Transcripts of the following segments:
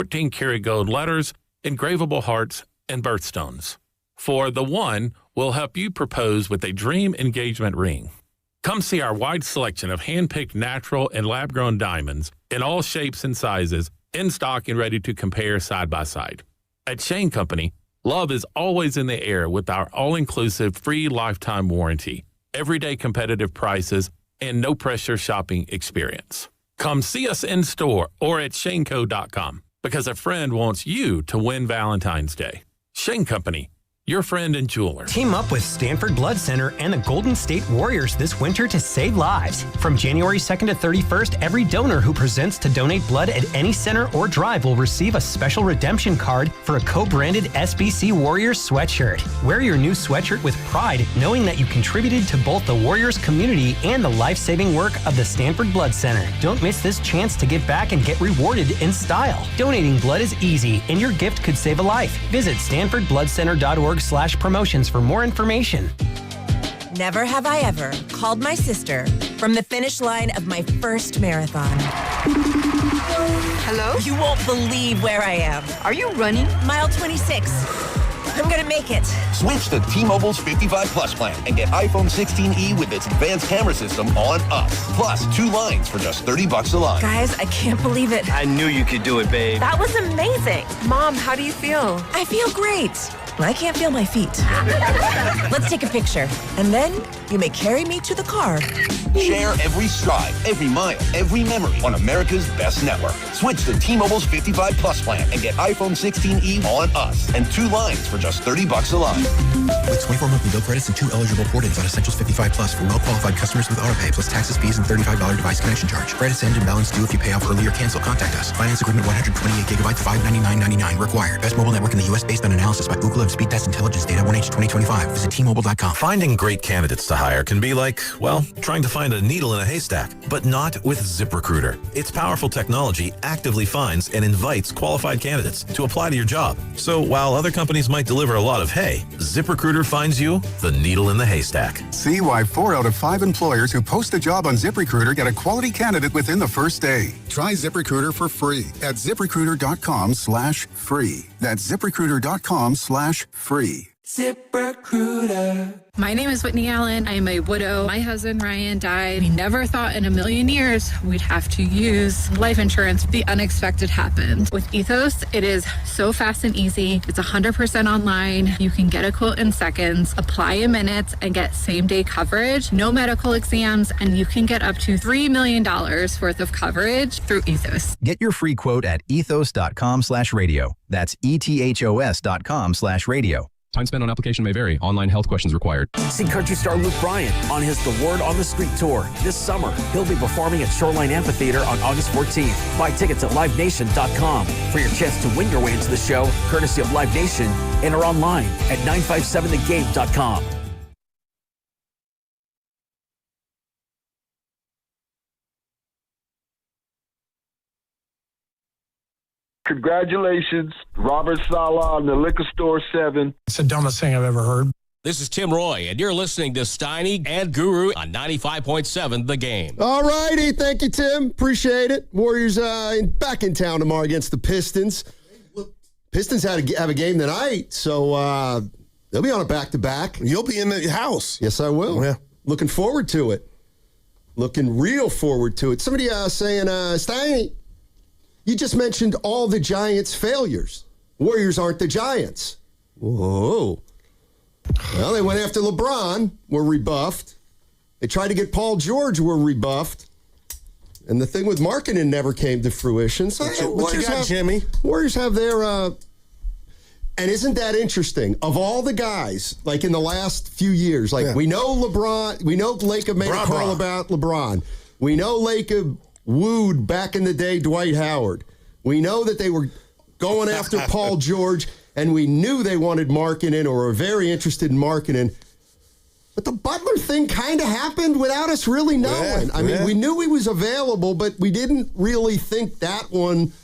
14-karat gold letters, engravable hearts, and birthstones. For the one, we'll help you propose with a dream engagement ring. Come see our wide selection of hand-picked natural and lab-grown diamonds in all shapes and sizes, in stock and ready to compare side by side. At Shane Company, love is always in the air with our all-inclusive free lifetime warranty, everyday competitive prices, and no-pressure shopping experience. Come see us in store or at shaneco.com because a friend wants you to win Valentine's Day. Shane Company, your friend and jeweler. Team up with Stanford Blood Center and the Golden State Warriors this winter to save lives. From January 2nd to 31st, every donor who presents to donate blood at any center or drive will receive a special redemption card for a co-branded SBC Warriors sweatshirt. Wear your new sweatshirt with pride, knowing that you contributed to both the Warriors community and the life-saving work of the Stanford Blood Center. Don't miss this chance to give back and get rewarded in style. Donating blood is easy, and your gift could save a life. Visit stanfordbloodcenter.org/promotions for more information. Never have I ever called my sister from the finish line of my first marathon. Hello? You won't believe where I am. Are you running? Mile 26. I'm gonna make it. Switch to T-Mobile's 55 Plus plan and get iPhone 16e with its advanced camera system on us. Plus 2 lines for just $30 a line. Guys, I can't believe it. I knew you could do it, babe. That was amazing. Mom, how do you feel? I feel great. I can't feel my feet. Let's take a picture, and then you may carry me to the car. Share every stride, every mile, every memory on America's best network. Switch to T-Mobile's 55 Plus plan and get iPhone 16e on us and 2 lines for just $30 a line. With 24 monthly bill credits and 2 eligible port-ins on Essentials 55 Plus for well-qualified customers with autopay plus taxes, fees, and $35 device connection charge. Credits end and balance due if you pay off early or cancel. Contact us. Finance agreement 128 gigabytes, $599.99 required. Best mobile network in the U.S. based on analysis by Google and Speed Test Intelligence data 1H 2025. Visit T-Mobile.com. Finding great candidates to hire can be like, well, trying to find a needle in a haystack, but not with ZipRecruiter. Its powerful technology actively finds and invites qualified candidates to apply to your job. So while other companies might deliver a lot of hay, ZipRecruiter finds you the needle in the haystack. See why 4 out of 5 employers who post a job on ZipRecruiter get a quality candidate within the first day. Try ZipRecruiter for free at ZipRecruiter.com/free. That's ZipRecruiter.com/free. ZipRecruiter. My name is Whitney Allen. I am a widow. My husband, Ryan, died. We never thought in a million years we'd have to use life insurance. The unexpected happened. With Ethos, it is so fast and easy. It's 100% online. You can get a quote in seconds, apply in minutes, and get same-day coverage, no medical exams, and you can get up to $3 million worth of coverage through Ethos. Get your free quote at ethos.com/radio. That's ethos.com/radio. Time spent on application may vary. Online health questions required. See country star Luke Bryan on his The Word on the Street tour this summer. He'll be performing at Shoreline Amphitheater on August 14th. Buy tickets at livenation.com for your chance to win your way into the show, courtesy of Live Nation, and are online at 957thegame.com. Congratulations, Robert Saleh on the Liquor Store 7. It's the dumbest thing I've ever heard. This is Tim Roy, and you're listening to Steiny and Guru on 95.7 The Game. All righty. Thank you, Tim. Appreciate it. Warriors back in town tomorrow against the Pistons. Pistons have a game tonight, so they'll be on a back-to-back. You'll be in the house. Yes, I will. Yeah. Looking forward to it. Looking real forward to it. Somebody saying, Steiny, you just mentioned all the Giants' failures. Warriors aren't the Giants. Whoa. Well, they went after LeBron, were rebuffed. They tried to get Paul George, were rebuffed. And the thing with Markkanen never came to fruition. So what you got, Jimmy? Warriors have their... and isn't that interesting? Of all the guys, like in the last few years, we know LeBron, we know Lacob made a call about LeBron. We know Lacob wooed back in the day Dwight Howard. We know that they were going after Paul George, and we knew they wanted Markkanen or were very interested in Markkanen. But the Butler thing kind of happened without us really knowing. We knew he was available, but we didn't really think that one.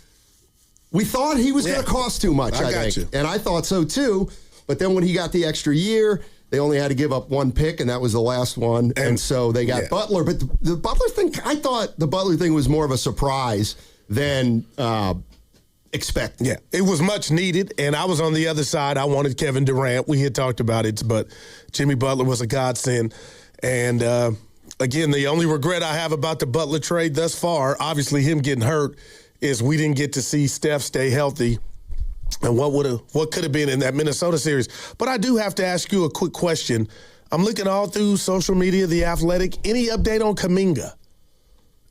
We thought he was going to cost too much, I think. And I thought so too. But then when he got the extra year, they only had to give up one pick, and that was the last one. And so they got Butler. But the Butler thing, I thought the Butler thing was more of a surprise than expected. Yeah, it was much needed, and I was on the other side. I wanted Kevin Durant. We had talked about it, but Jimmy Butler was a godsend. And, again, the only regret I have about the Butler trade thus far, obviously him getting hurt, is we didn't get to see Steph stay healthy and what could have been in that Minnesota series. But I do have to ask you a quick question. I'm looking all through social media, The Athletic. Any update on Kuminga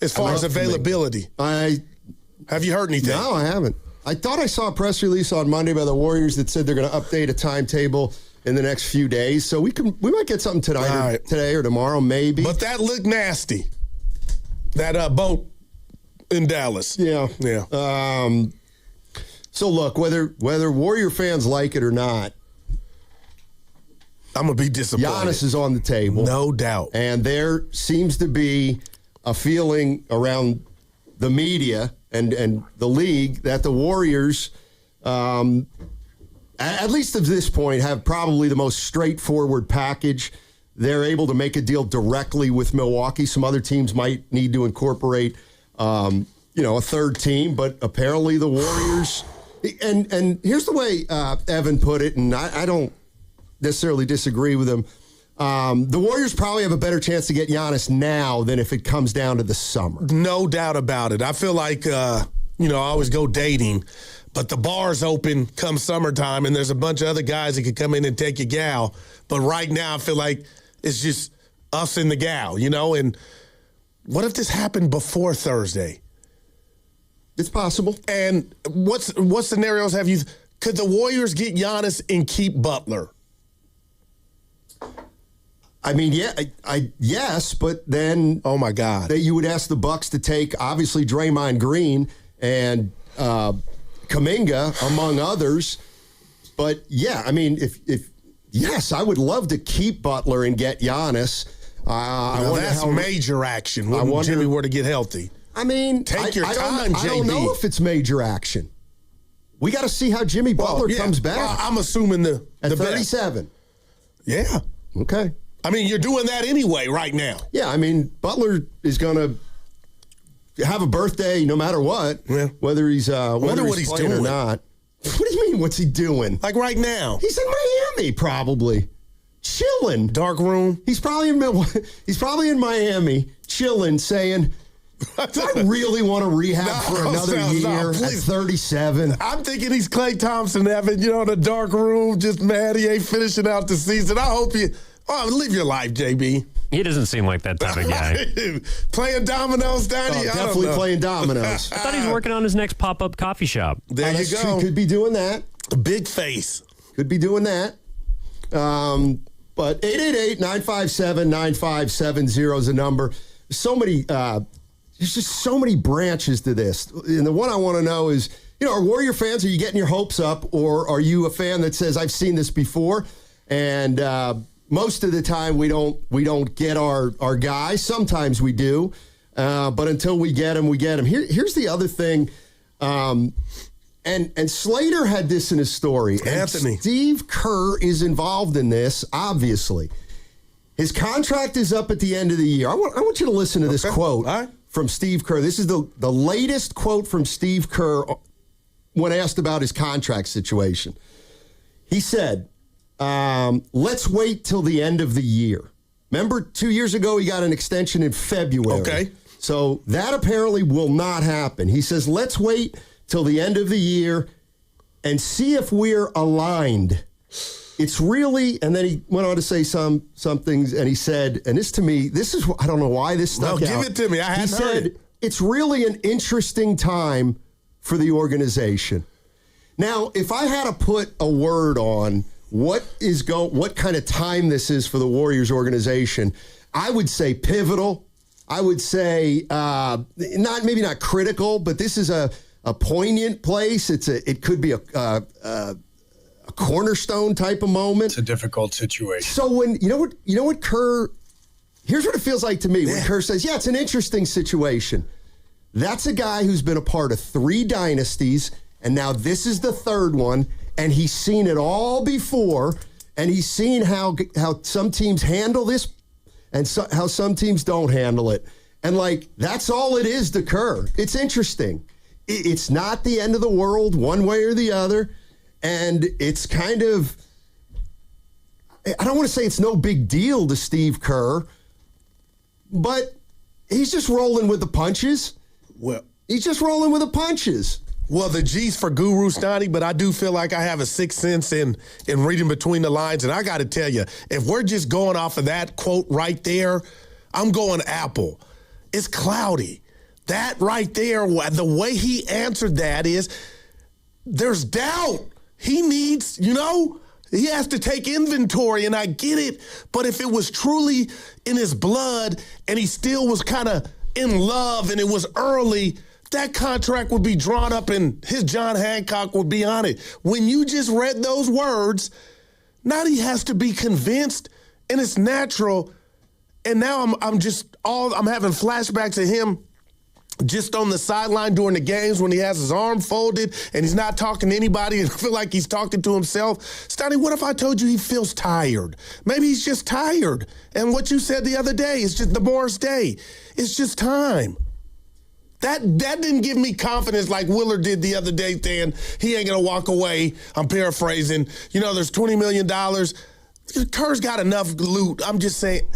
as far as availability? Have you heard anything? No, I haven't. I thought I saw a press release on Monday by the Warriors that said they're going to update a timetable in the next few days. So we might get something tonight, today or tomorrow, maybe. But that looked nasty. That boat in Dallas. Yeah. So look, whether Warrior fans like it or not, I'm going to be disappointed. Giannis is on the table. No doubt. And there seems to be a feeling around the media and the league that the Warriors, at least at this point, have probably the most straightforward package. They're able to make a deal directly with Milwaukee. Some other teams might need to incorporate, a third team, but apparently the Warriors. And here's the way Evan put it, and I don't necessarily disagree with him. The Warriors probably have a better chance to get Giannis now than if it comes down to the summer. No doubt about it. I feel like, I always go dating, but the bar's open come summertime, and there's a bunch of other guys that could come in and take your gal. But right now, I feel like it's just us and the gal, and what if this happened before Thursday? It's possible. And what scenarios could the Warriors get Giannis and keep Butler? I mean, yes, but then oh my God, that you would ask the Bucks to take obviously Draymond Green and Kuminga among others. But yeah, I mean, if yes, I would love to keep Butler and get Giannis. That's major action when Jimmy were to get healthy. I mean, take your time, JB. I don't know if it's major action. We got to see how Jimmy Butler comes back. Well, I'm assuming at 37. Yeah. Okay. I mean, you're doing that anyway right now. Yeah, I mean, Butler is going to have a birthday no matter what, whether he's what he's playing doing or not. What do you mean, what's he doing? Like right now. He's in Miami, probably. Chilling. Dark room. He's probably in Miami, chilling, saying, I really want to rehab for another year at 37. I'm thinking he's Klay Thompson, Evan, in a dark room, just mad he ain't finishing out the season. I hope live your life, JB. He doesn't seem like that type of guy. Playing dominoes, Danny? Definitely playing dominoes. I thought he was working on his next pop-up coffee shop. There you go. Could be doing that. A big face. Could be doing that. But 888-957-9570 is the number. There's just so many branches to this. And the one I want to know is, are Warrior fans, are you getting your hopes up, or are you a fan that says, I've seen this before? And most of the time we don't get our guys. Sometimes we do. But until we get them, we get them. Here's the other thing. And Slater had this in his story. Anthony. And Steve Kerr is involved in this, obviously. His contract is up at the end of the year. I want you to listen to this quote from Steve Kerr. This is the latest quote from Steve Kerr when asked about his contract situation. He said, let's wait till the end of the year. Remember, 2 years ago, he got an extension in February. Okay. So that apparently will not happen. He says, let's wait till the end of the year and see if we're aligned. It's really, and then he went on to say some things, and he said, and this to me, I don't know why this stuck out. Give it to me. I hadn't heard it. It's really an interesting time for the organization. Now, if I had to put a word on what kind of time this is for the Warriors organization, I would say pivotal. I would say maybe not critical, but this is a poignant place. It could be a cornerstone type of moment. It's a difficult situation. So when you know what Kerr, here's what it feels like to me when Kerr says, it's an interesting situation. That's a guy who's been a part of 3 dynasties, and now this is the 3rd one, and he's seen it all before, and he's seen how some teams handle this and how some teams don't handle it. And that's all it is to Kerr. It's interesting. it's not the end of the world one way or the other. And it's kind of, I don't want to say it's no big deal to Steve Kerr, but he's just rolling with the punches. Well, he's just rolling with the punches. Well, the G's for Guru, Stoney, but I do feel like I have a sixth sense in reading between the lines. And I got to tell you, if we're just going off of that quote right there, I'm going Apple. It's cloudy. That right there, the way he answered that is there's doubt. He needs, he has to take inventory, and I get it. But if it was truly in his blood and he still was kind of in love and it was early, that contract would be drawn up and his John Hancock would be on it. When you just read those words, now he has to be convinced, and it's natural. And now I'm having flashbacks of him just on the sideline during the games when he has his arm folded and he's not talking to anybody and I feel like he's talking to himself. Stoney, what if I told you he feels tired? Maybe he's just tired. And what you said the other day is just the Morris Day. It's just time. That didn't give me confidence like Willard did the other day, saying he ain't going to walk away. I'm paraphrasing. There's $20 million. Kerr's got enough loot. I'm just saying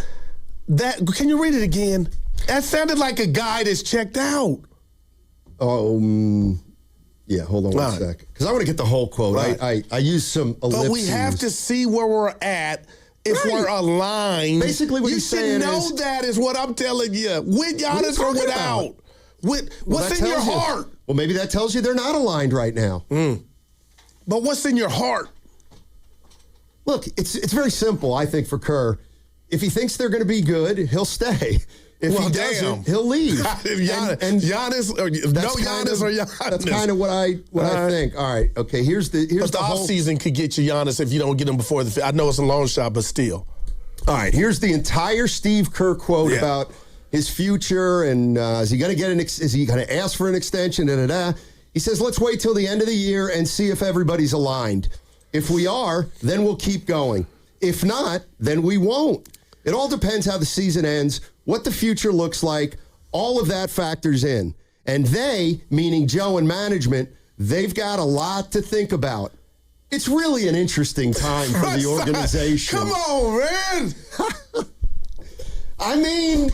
that. Can you read it again? That sounded like a guy that's checked out. Yeah, hold on one sec. Because I want to get the whole quote. Right. I used some ellipses. But we have to see where we're at if we're aligned. Basically what he's saying is... You should know that is what I'm telling you. With Giannis or without. What's in your heart? Well, maybe that tells you they're not aligned right now. But what's in your heart? Look, it's very simple, I think, for Kerr. If he thinks they're going to be good, he'll stay. If he doesn't, he'll leave. Giannis or Giannis. That's kind of what I think. All right, okay. Here's the offseason could get you Giannis if you don't get him before the. I know it's a long shot, but still. All right, here's the entire Steve Kerr quote about his future and is he going to get is he going to ask for an extension? He says, "Let's wait till the end of the year and see if everybody's aligned. If we are, then we'll keep going. If not, then we won't. It all depends how the season ends." What the future looks like, all of that factors in. And they, meaning Joe and management, they've got a lot to think about. It's really an interesting time for the organization. Come on, man. I mean...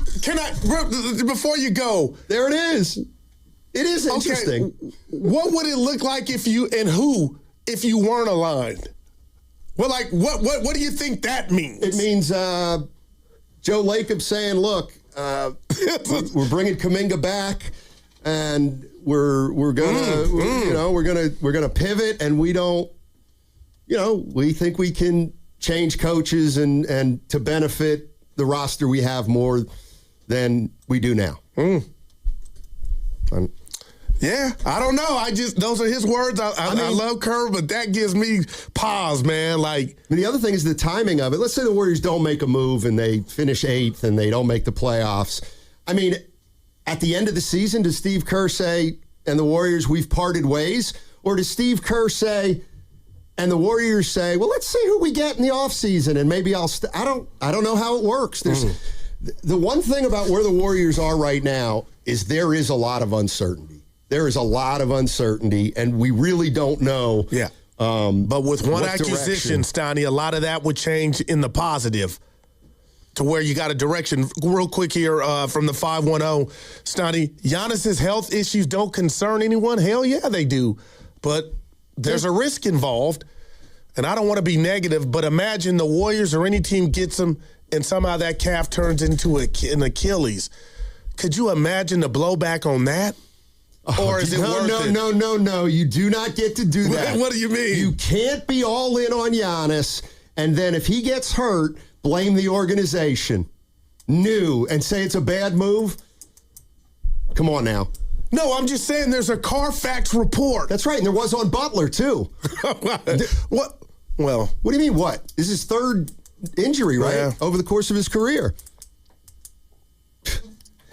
Before you go... There it is. It is interesting. Okay. What would it look like if you weren't aligned? Well, what do you think that means? It means... Joe Lacob saying, "Look, we're bringing Kuminga back, and we're gonna pivot, and we don't, we think we can change coaches and to benefit the roster we have more than we do now." Yeah, I don't know. Those are his words. I love Kerr, but that gives me pause, man. The other thing is the timing of it. Let's say the Warriors don't make a move and they finish 8th and they don't make the playoffs. I mean, at the end of the season, does Steve Kerr say, and the Warriors, we've parted ways? Or does Steve Kerr say, and the Warriors say, well, let's see who we get in the offseason and maybe I don't know how it works. The one thing about where the Warriors are right now is there is a lot of uncertainty. There is a lot of uncertainty, and we really don't know. Yeah. But with one acquisition, Stoney, a lot of that would change in the positive to where you got a direction. Real quick here from the 510, Stoney, Giannis's health issues don't concern anyone? Hell yeah, they do. But there's a risk involved, and I don't want to be negative, but imagine the Warriors or any team gets him, and somehow that calf turns into an Achilles. Could you imagine the blowback on that? Or is it worth it? No. You do not get to do that. What do you mean? You can't be all in on Giannis, and then if he gets hurt, blame the organization. And say it's a bad move? Come on now. No, I'm just saying there's a Carfax report. That's right, and there was on Butler, too. What? Well. What do you mean, what? This is his third injury, right? Yeah. Over the course of his career.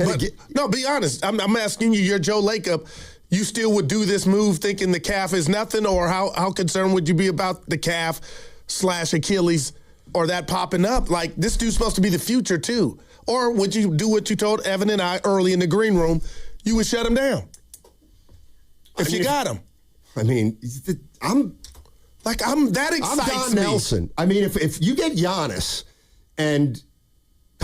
But, no, be honest. I'm asking you, you're Joe Lacob. You still would do this move thinking the calf is nothing, or how concerned would you be about the calf / Achilles or that popping up? This dude's supposed to be the future, too. Or would you do what you told Evan and I early in the green room? You would shut him down. if you got him. I mean, I'm that excites I'm Don me. Nelson. I mean, if you get Giannis, and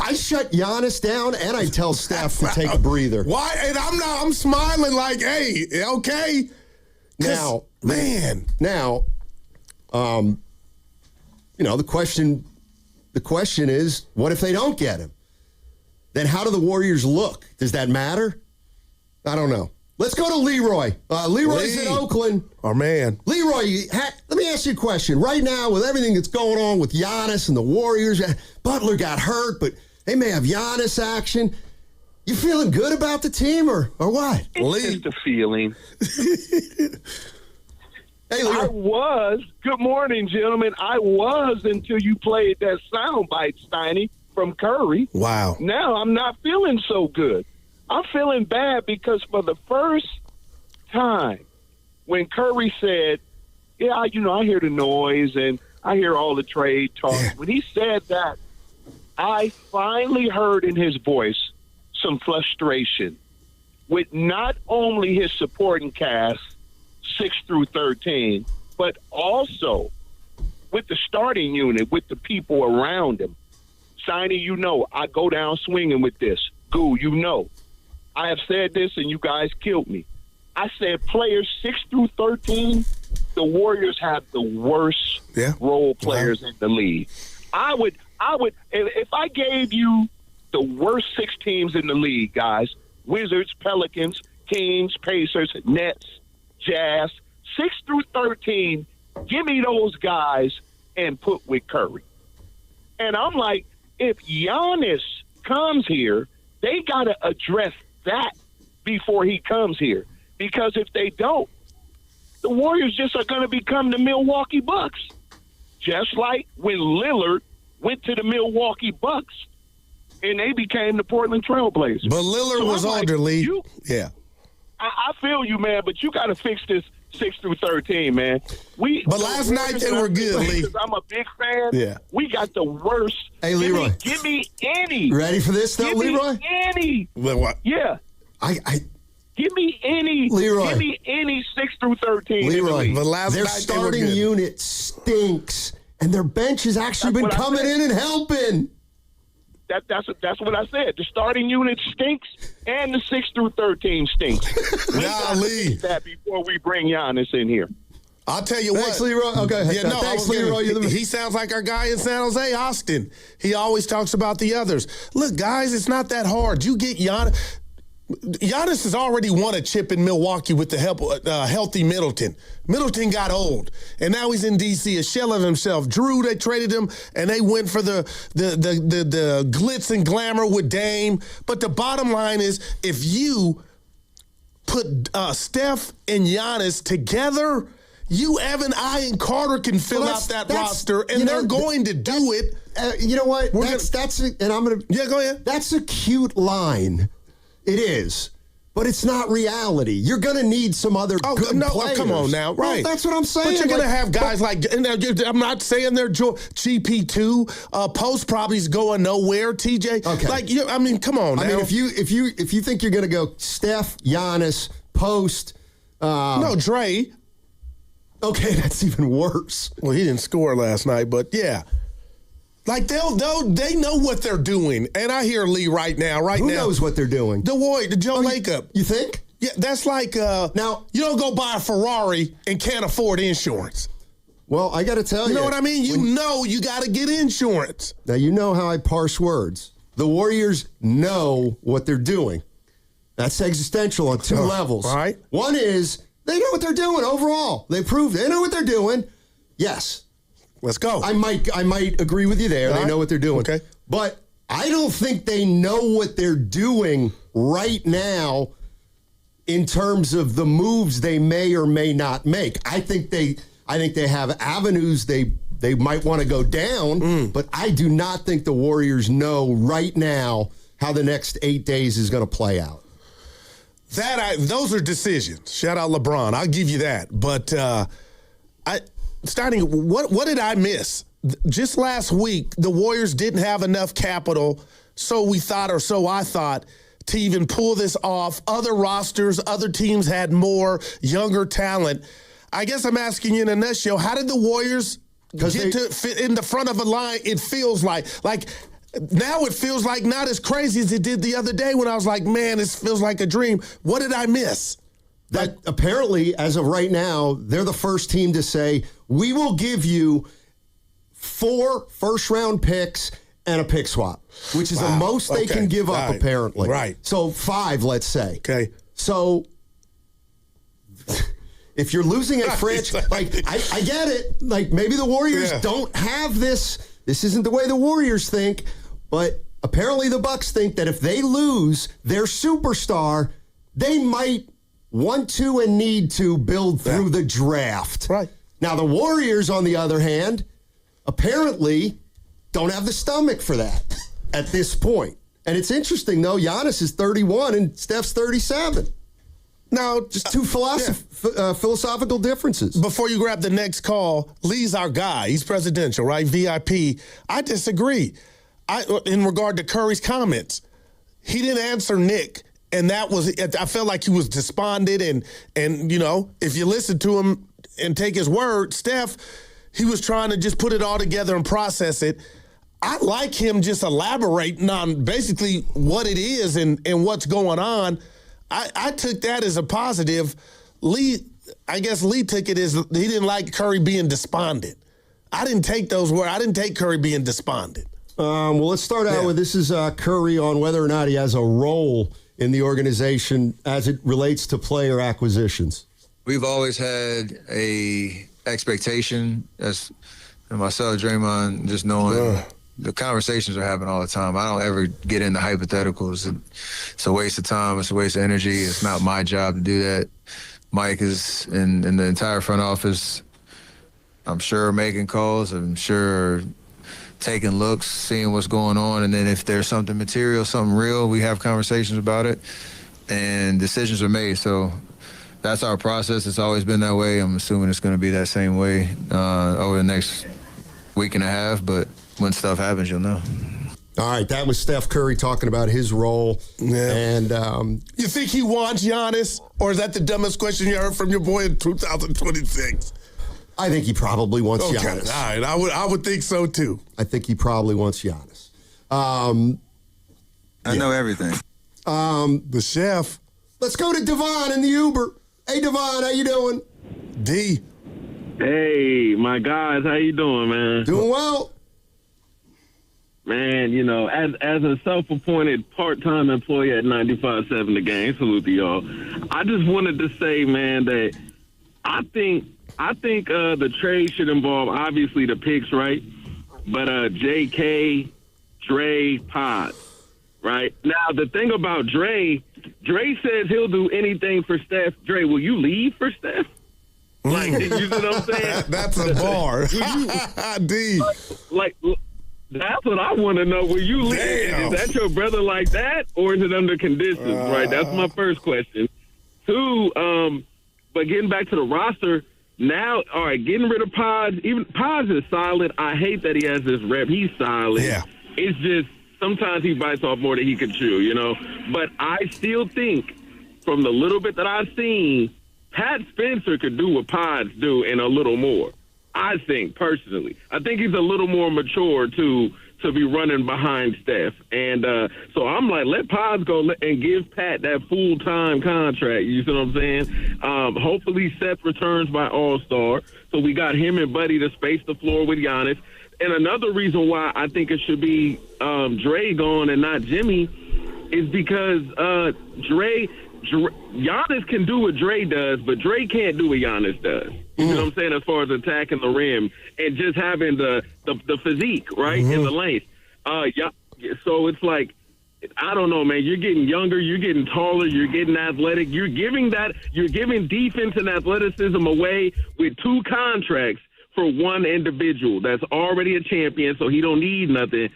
I shut Giannis down, and I tell Steph to take a breather. Why? And I'm smiling like, hey, okay. Now, man. Now, the question is, what if they don't get him? Then how do the Warriors look? Does that matter? I don't know. Let's go to Leroy. Leroy's in Oakland. Our man. Leroy, let me ask you a question. Right now, with everything that's going on with Giannis and the Warriors, Butler got hurt, but they may have Giannis action. You feeling good about the team or what? It's just a feeling. Hey, Leroy. Good morning, gentlemen. I was until you played that soundbite, Steiny, from Curry. Wow. Now I'm not feeling so good. I'm feeling bad because for the first time when Curry said, yeah, I hear the noise and I hear all the trade talk. Yeah. When he said that, I finally heard in his voice some frustration with not only his supporting cast, 6 through 13, but also with the starting unit, with the people around him. Steiny, I go down swinging with this. Goo, I have said this, and you guys killed me. I said players 6 through 13, the Warriors have the worst role players in the league. I would, if I gave you the worst 6 teams in the league, guys, Wizards, Pelicans, Kings, Pacers, Nets, Jazz, 6 through 13, give me those guys and put with Curry. And I'm like, if Giannis comes here, they got to address that before he comes here. Because if they don't, the Warriors just are going to become the Milwaukee Bucks. Just like when Lillard went to the Milwaukee Bucks and they became the Portland Trailblazers. But Lillard was older, Lee. Yeah. I feel you, man, but you got to fix this 6 through 13, man. But last night they were good, Lee. I'm a big fan. Yeah. We got the worst. Hey, Leroy. Give me any. Ready for this, though, Leroy? Give me any. What? Yeah. Give me any. Leroy. Give me any 6 through 13. Leroy. But their starting unit stinks, and their bench has actually been coming in and helping. That's what I said. The starting unit stinks, and the 6 through 13 stinks. We got to fix that before we bring Giannis in here. I'll tell you Thanks, what. Leroy. Okay. Yeah, no, thanks, Leroy. He sounds like our guy in San Jose, Austin. He always talks about the others. Look, guys, it's not that hard. You get Giannis. Giannis has already won a chip in Milwaukee with the help healthy Middleton. Middleton got old, and now he's in D.C., a shell of himself. Drew, they traded him, and they went for the glitz and glamour with Dame. But the bottom line is, if you put Steph and Giannis together, you, Evan, I, and Carter can fill out that roster, and they're going to do it. You know what? And I'm going to... Yeah, go ahead. That's a cute line. It is, but it's not reality. You're going to need some other good players. Come on now, right? Well, that's what I'm saying. But you're going to have guys I'm not saying they're GP2. Post probably's going nowhere. TJ, okay. Come on now. I mean, if you think you're going to go Steph, Giannis, Post, no, Dre. Okay, that's even worse. Well, he didn't score last night, but yeah. Like they know what they're doing, and I hear Lee right now. Who knows what they're doing? The Joe Lacob. You think? Yeah, that's like now you don't go buy a Ferrari and can't afford insurance. Well, I got to tell you, you know what I mean. You got to get insurance. Now you know how I parse words. The Warriors know what they're doing. That's existential on 2 levels. Right. One is they know what they're doing overall. They proved they know what they're doing. Yes. Let's go. I might agree with you there. They know what they're doing. Okay. But I don't think they know what they're doing right now in terms of the moves they may or may not make. I think they have avenues they might want to go down, but I do not think the Warriors know right now how the next 8 days is going to play out. Those are decisions. Shout out LeBron. I'll give you that. But starting, what did I miss? Just last week, the Warriors didn't have enough capital, so we thought, or so I thought, to even pull this off. Other rosters, other teams had more younger talent. I guess I'm asking you in a nutshell, how did the Warriors get to fit in the front of a line? It feels like now it feels like not as crazy as it did the other day when I was like, man, this feels like a dream. What did I miss? That apparently, as of right now, they're the first team to say, we will give you 4 first-round picks and a pick swap, which is the most they can give up, apparently. Right. So 5, let's say. Okay. So if you're losing a franchise, like, I get it. Like, maybe the Warriors don't have this. This isn't the way the Warriors think. But apparently the Bucks think that if they lose their superstar, they might want to and need to build through the draft. Right. Now, the Warriors, on the other hand, apparently don't have the stomach for that at this point. And it's interesting, though. Giannis is 31 and Steph's 37. Now, just two philosophical differences. Before you grab the next call, Lee's our guy. He's presidential, right? VIP. I disagree. In regard to Curry's comments, he didn't answer Nick. And that was, I felt like he was despondent. And you know, if you listen to him and take his word, Steph, he was trying to just put it all together and process it. I like him just elaborating on basically what it is and what's going on. I took that as a positive. I guess Lee took it as he didn't like Curry being despondent. I didn't take those words. I didn't take Curry being despondent. Well, let's start out with this is Curry on whether or not he has a role in the organization as it relates to player acquisitions. We've always had a expectation, as myself, Draymond, just knowing the conversations are happening all the time. I don't ever get into hypotheticals. It's a waste of time. It's a waste of energy. It's not my job to do that. Mike is in the entire front office, I'm sure, making calls. I'm sure taking looks, seeing what's going on. And then if there's something material, something real, we have conversations about it and decisions are made. So that's our process. It's always been that way. I'm assuming it's going to be that same way over the next week and a half. But when stuff happens, you'll know. All right, that was Steph Curry talking about his role. Yeah. And you think he wants Giannis, or is that the dumbest question you heard from your boy in 2026? I think he probably wants Giannis. All right, I would think so too. I think he probably wants Giannis. I know everything. The chef. Let's go to Devon in the Uber. Hey, Devon, how you doing? D. Hey, my guys, how you doing, man? Doing well. Man, you know, as a self-appointed part-time employee at 95.7 The Game, salute to y'all. I just wanted to say, man, that I think the trade should involve, obviously, the picks, right? But J.K., Dre, Pod, right? Now, the thing about Dre says he'll do anything for Steph. Dre, will you leave for Steph? Like, you know what I'm saying? That's a bar. D. Like, that's what I want to know. Will you leave? Is that your brother like that, or is it under conditions? Right. That's my first question. 2, but getting back to the roster now. All right, getting rid of Pods. Even Pods is solid. I hate that he has this rep. He's solid. Yeah. It's just sometimes he bites off more than he can chew. You know. But I still think, from the little bit that I've seen, Pat Spencer could do what Pods do and a little more. I think, personally. I think he's a little more mature to be running behind Steph. And so I'm like, let Pods go and give Pat that full-time contract. You see what I'm saying? Hopefully Seth returns by All-Star. So we got him and Buddy to space the floor with Giannis. And another reason why I think it should be Dre gone and not Jimmy is because Giannis can do what Dre does, but Dre can't do what Giannis does. You know what I'm saying? As far as attacking the rim and just having the physique, right? And the length. So it's like, I don't know, man. You're getting younger, you're getting taller, you're getting athletic. You're giving defense and athleticism away with 2 contracts for one individual that's already a champion, so he don't need nothing.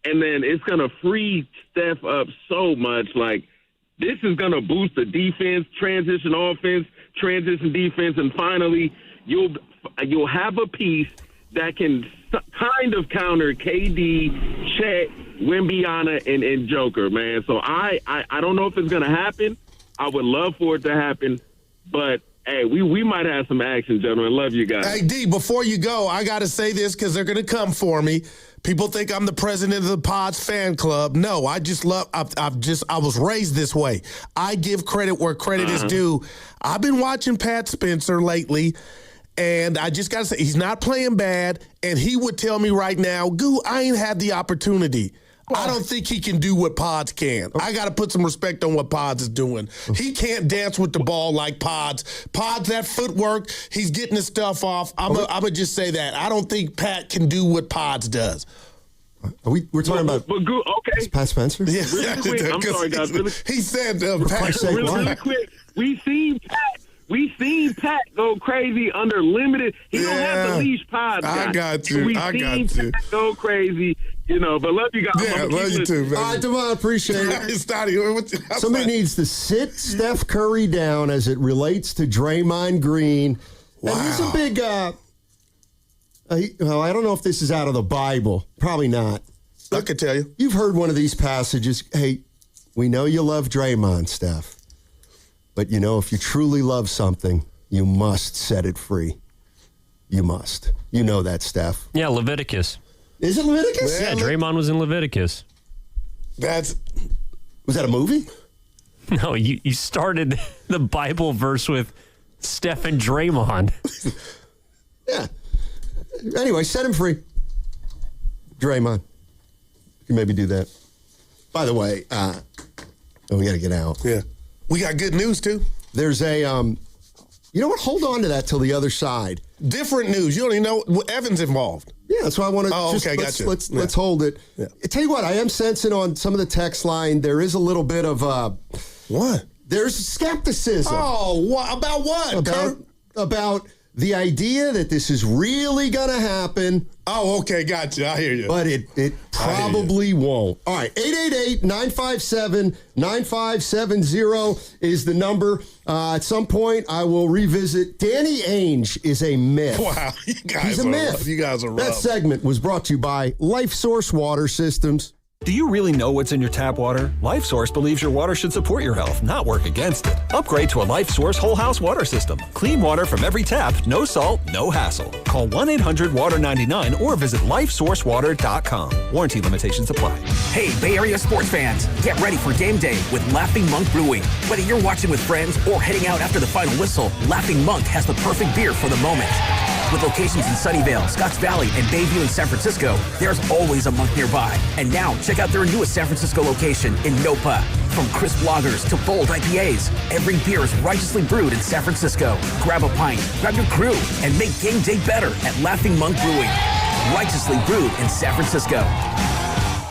And then it's gonna free Steph up so much. Like, this is gonna boost the defense, transition offense, transition defense, and finally you'll have a piece that can kind of counter KD, Chet, Wembyana and Joker, man. So I don't know if it's going to happen. I would love for it to happen, but hey, we might have some action, gentlemen. Love you guys. Hey, D, before you go, I got to say this because they're going to come for me. People think I'm the president of the Pods fan club. No, I was raised this way. I give credit where credit is due. I've been watching Pat Spencer lately, and I just got to say, he's not playing bad, and he would tell me right now, Goo, I ain't had the opportunity. I don't think he can do what Pods can. I got to put some respect on what Pods is doing. He can't dance with the ball like Pods. Pods, that footwork, he's getting his stuff off. I'm going to just say that. I don't think Pat can do what Pods does. We're talking about okay. Pat Spencer? Yeah. Really quick, I'm sorry, guys. He said, Pat, really quick, we seen Pat go crazy under limited. He don't have the leash Pods. I got you. Pat go crazy. But love you guys. Yeah, love you too, man. All right, Devon, appreciate it. Somebody needs to sit Steph Curry down as it relates to Draymond Green. Wow. And he's a big, I don't know if this is out of the Bible. Probably not. I could tell you. You've heard one of these passages. Hey, we know you love Draymond, Steph. But, if you truly love something, you must set it free. You must. You know that, Steph. Yeah, Leviticus. Is it Leviticus? Yeah, Draymond was in Leviticus. Was that a movie? No, you started the Bible verse with Steph and Draymond. Yeah. Anyway, set him free. Draymond. You can maybe do that. By the way, we got to get out. Yeah. We got good news, too. There's a, you know what? Hold on to that till the other side. Different news. You don't even know Evan's involved. Yeah, that's why I want to. Oh, okay, gotcha. Let's hold it. Yeah. I tell you what, I am sensing on some of the text line there is a little bit of what? There's skepticism. Oh, about what? About the idea that this is really going to happen. Oh, okay, gotcha. I hear you. But it probably won't. All right, 888-957-9570 is the number. At some point, I will revisit. Danny Ainge is a myth. Wow, you guys He's a myth. You guys are rough. That segment was brought to you by Life Source Water Systems. Do you really know what's in your tap water? LifeSource believes your water should support your health, not work against it. Upgrade to a LifeSource whole house water system. Clean water from every tap, no salt, no hassle. Call 1-800-WATER-99 or visit lifesourcewater.com. Warranty limitations apply. Hey, Bay Area sports fans, get ready for game day with Laughing Monk Brewing. Whether you're watching with friends or heading out after the final whistle, Laughing Monk has the perfect beer for the moment. With locations in Sunnyvale, Scotts Valley, and Bayview in San Francisco, there's always a Monk nearby. And now, check out their newest San Francisco location in Nopa. From crisp lagers to bold IPAs, every beer is righteously brewed in San Francisco. Grab a pint, grab your crew, and make game day better at Laughing Monk Brewing. Righteously brewed in San Francisco.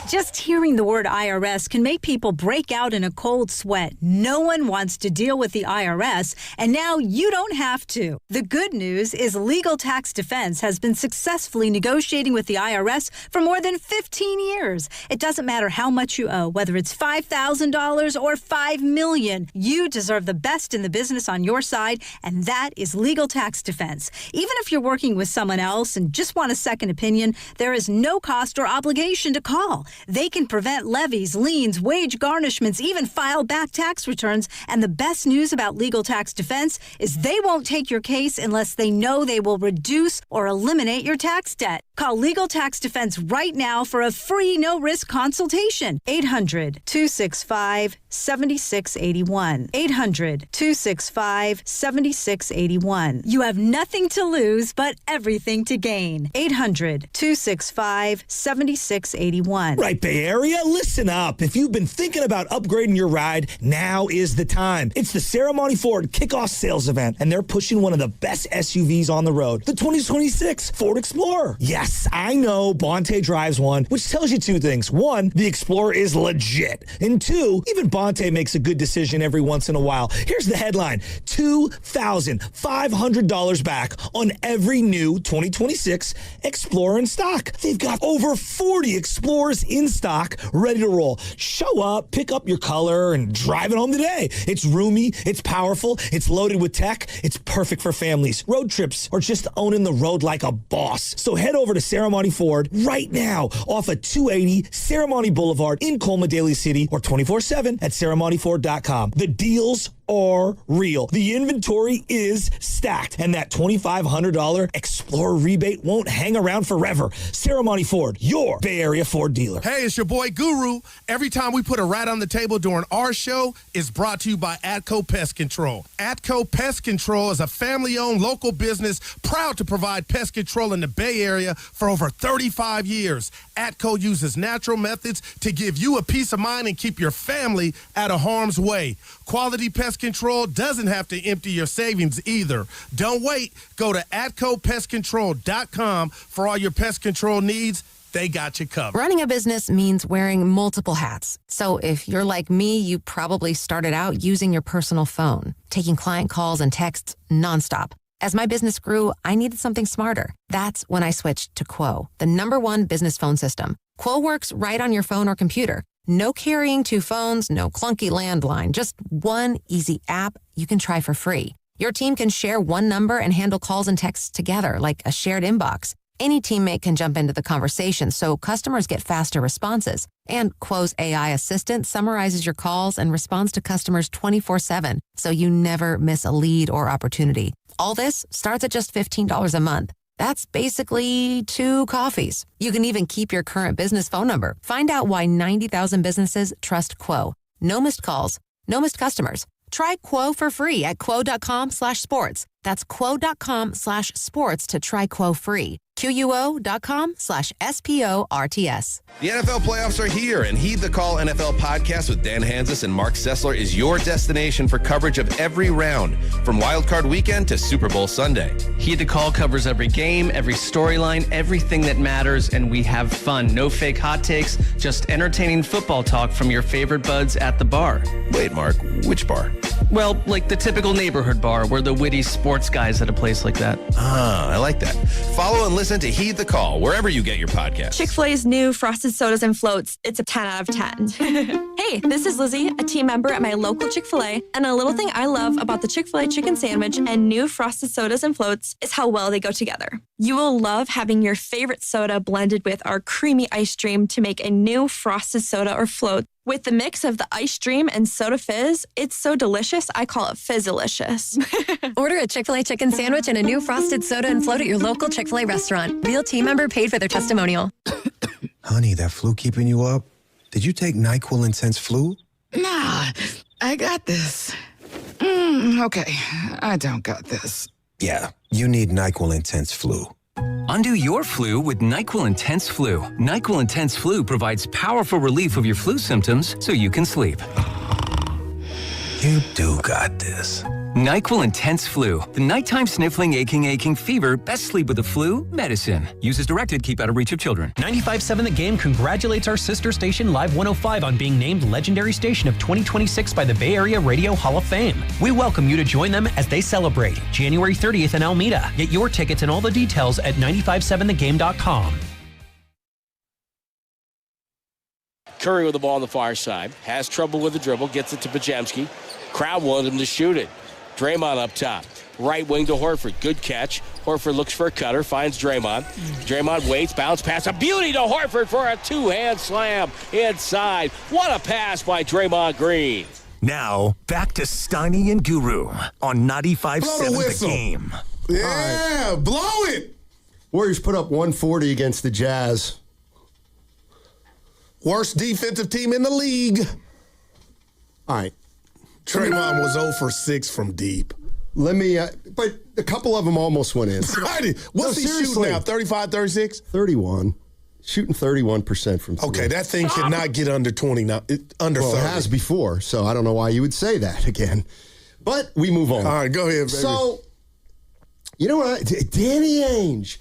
Just hearing the word IRS can make people break out in a cold sweat. No one wants to deal with the IRS, and now you don't have to. The good news is Legal Tax Defense has been successfully negotiating with the IRS for more than 15 years. It doesn't matter how much you owe, whether it's $5,000 or $5 million. You deserve the best in the business on your side, and that is Legal Tax Defense. Even if you're working with someone else and just want a second opinion, there is no cost or obligation to call. They can prevent levies, liens, wage garnishments, even file back tax returns. And the best news about Legal Tax Defense is they won't take your case unless they know they will reduce or eliminate your tax debt. Call Legal Tax Defense right now for a free no-risk consultation. 800-265-7681. 800-265-7681. You have nothing to lose but everything to gain. 800-265-7681. Right, Bay Area, listen up. If you've been thinking about upgrading your ride, now is the time. It's the Ceremony Ford kickoff sales event, and they're pushing one of the best SUVs on the road, the 2026 Ford Explorer. Yes, I know Bonte drives one, which tells you two things. One, the Explorer is legit. And two, even Devontae makes a good decision every once in a while. Here's the headline: $2,500 back on every new 2026 Explorer in stock. They've got over 40 Explorers in stock, ready to roll. Show up, pick up your color, and drive it home today. It's roomy, it's powerful, it's loaded with tech, it's perfect for families, road trips, or just owning the road like a boss. So head over to Ceremony Ford right now off of 280 Ceremony Boulevard in Colma, Daly City, or 24/7 at ceremonyford.com. The deals are real. The inventory is stacked, and that $2,500 Explorer rebate won't hang around forever. Ceremony Ford, your Bay Area Ford dealer. Hey, it's your boy Guru. Every time we put a rat on the table during our show, it's brought to you by Atco Pest Control. Atco Pest Control is a family-owned local business proud to provide pest control in the Bay Area for over 35 years. Atco uses natural methods to give you a peace of mind and keep your family out of harm's way. Quality pest control doesn't have to empty your savings either. Don't wait. Go to AtcoPestControl.com for all your pest control needs. They got you covered. Running a business means wearing multiple hats. So if you're like me, you probably started out using your personal phone, taking client calls and texts nonstop. As my business grew, I needed something smarter. That's when I switched to Quo, the #1 business phone system. Quo works right on your phone or computer. No carrying 2 phones, no clunky landline, just one easy app you can try for free. Your team can share one number and handle calls and texts together like a shared inbox. Any teammate can jump into the conversation, so customers get faster responses. And Quo's AI assistant summarizes your calls and responds to customers 24/7, so you never miss a lead or opportunity. All this starts at just $15 a month. That's basically 2 coffees. You can even keep your current business phone number. Find out why 90,000 businesses trust Quo. No missed calls, no missed customers. Try Quo for free at quo.com/sports. That's quo.com/sports to try Quo free. QUO.com/SPORTS. The NFL playoffs are here, and Heed the Call NFL podcast with Dan Hansis and Mark Sessler is your destination for coverage of every round, from Wild Card Weekend to Super Bowl Sunday. Heed the Call covers every game, every storyline, everything that matters, and we have fun. No fake hot takes, just entertaining football talk from your favorite buds at the bar. Wait, Mark, which bar? Well, like the typical neighborhood bar where the witty sports guys at a place like that. Ah, I like that. Follow and listen to Heed the Call wherever you get your podcasts. Chick-fil-A's new Frosted Sodas and Floats. It's a 10 out of 10. Hey, this is Lizzie, a team member at my local Chick-fil-A, and a little thing I love about the Chick-fil-A chicken sandwich and new Frosted Sodas and Floats is how well they go together. You will love having your favorite soda blended with our creamy ice stream to make a new Frosted Soda or Float. With the mix of the ice stream and soda fizz, it's so delicious, I call it Fizzalicious. Order a Chick-fil-A chicken sandwich and a new Frosted Soda and Float at your local Chick-fil-A restaurant. Real team member paid for their testimonial. Honey, that flu keeping you up? Did you take NyQuil Intense Flu? Nah, I got this. Okay, I don't got this. Yeah, you need NyQuil Intense Flu. Undo your flu with NyQuil Intense Flu. NyQuil Intense Flu provides powerful relief of your flu symptoms so you can sleep. You do got this. NyQuil Intense Flu. The nighttime sniffling, aching fever. Best sleep with the flu medicine. Use as directed. Keep out of reach of children. 95.7 The Game congratulates our sister station Live 105 on being named Legendary Station of 2026 by the Bay Area Radio Hall of Fame. We welcome you to join them as they celebrate January 30th in Alameda. Get your tickets and all the details at 957thegame.com. Curry with the ball on the far side. Has trouble with the dribble. Gets it to Pajemski. Crowd wanted him to shoot it. Draymond up top. Right wing to Horford. Good catch. Horford looks for a cutter. Finds Draymond. Draymond waits. Bounce pass. A beauty to Horford for a 2-hand slam inside. What a pass by Draymond Green. Now, back to Steiny and Guru on 95.7 The Game. Yeah, blow it. Warriors put up 140 against the Jazz. Worst defensive team in the league. All right. Draymond was 0 for 6 from deep. Let me, but a couple of them almost went in. What's he shooting now, 35, 36? 31. Shooting 31% from three. Okay, that thing should not get under 29, under 30. It has before, so I don't know why you would say that again. But we move on. All right, go ahead, baby. So, you know what? Danny Ainge.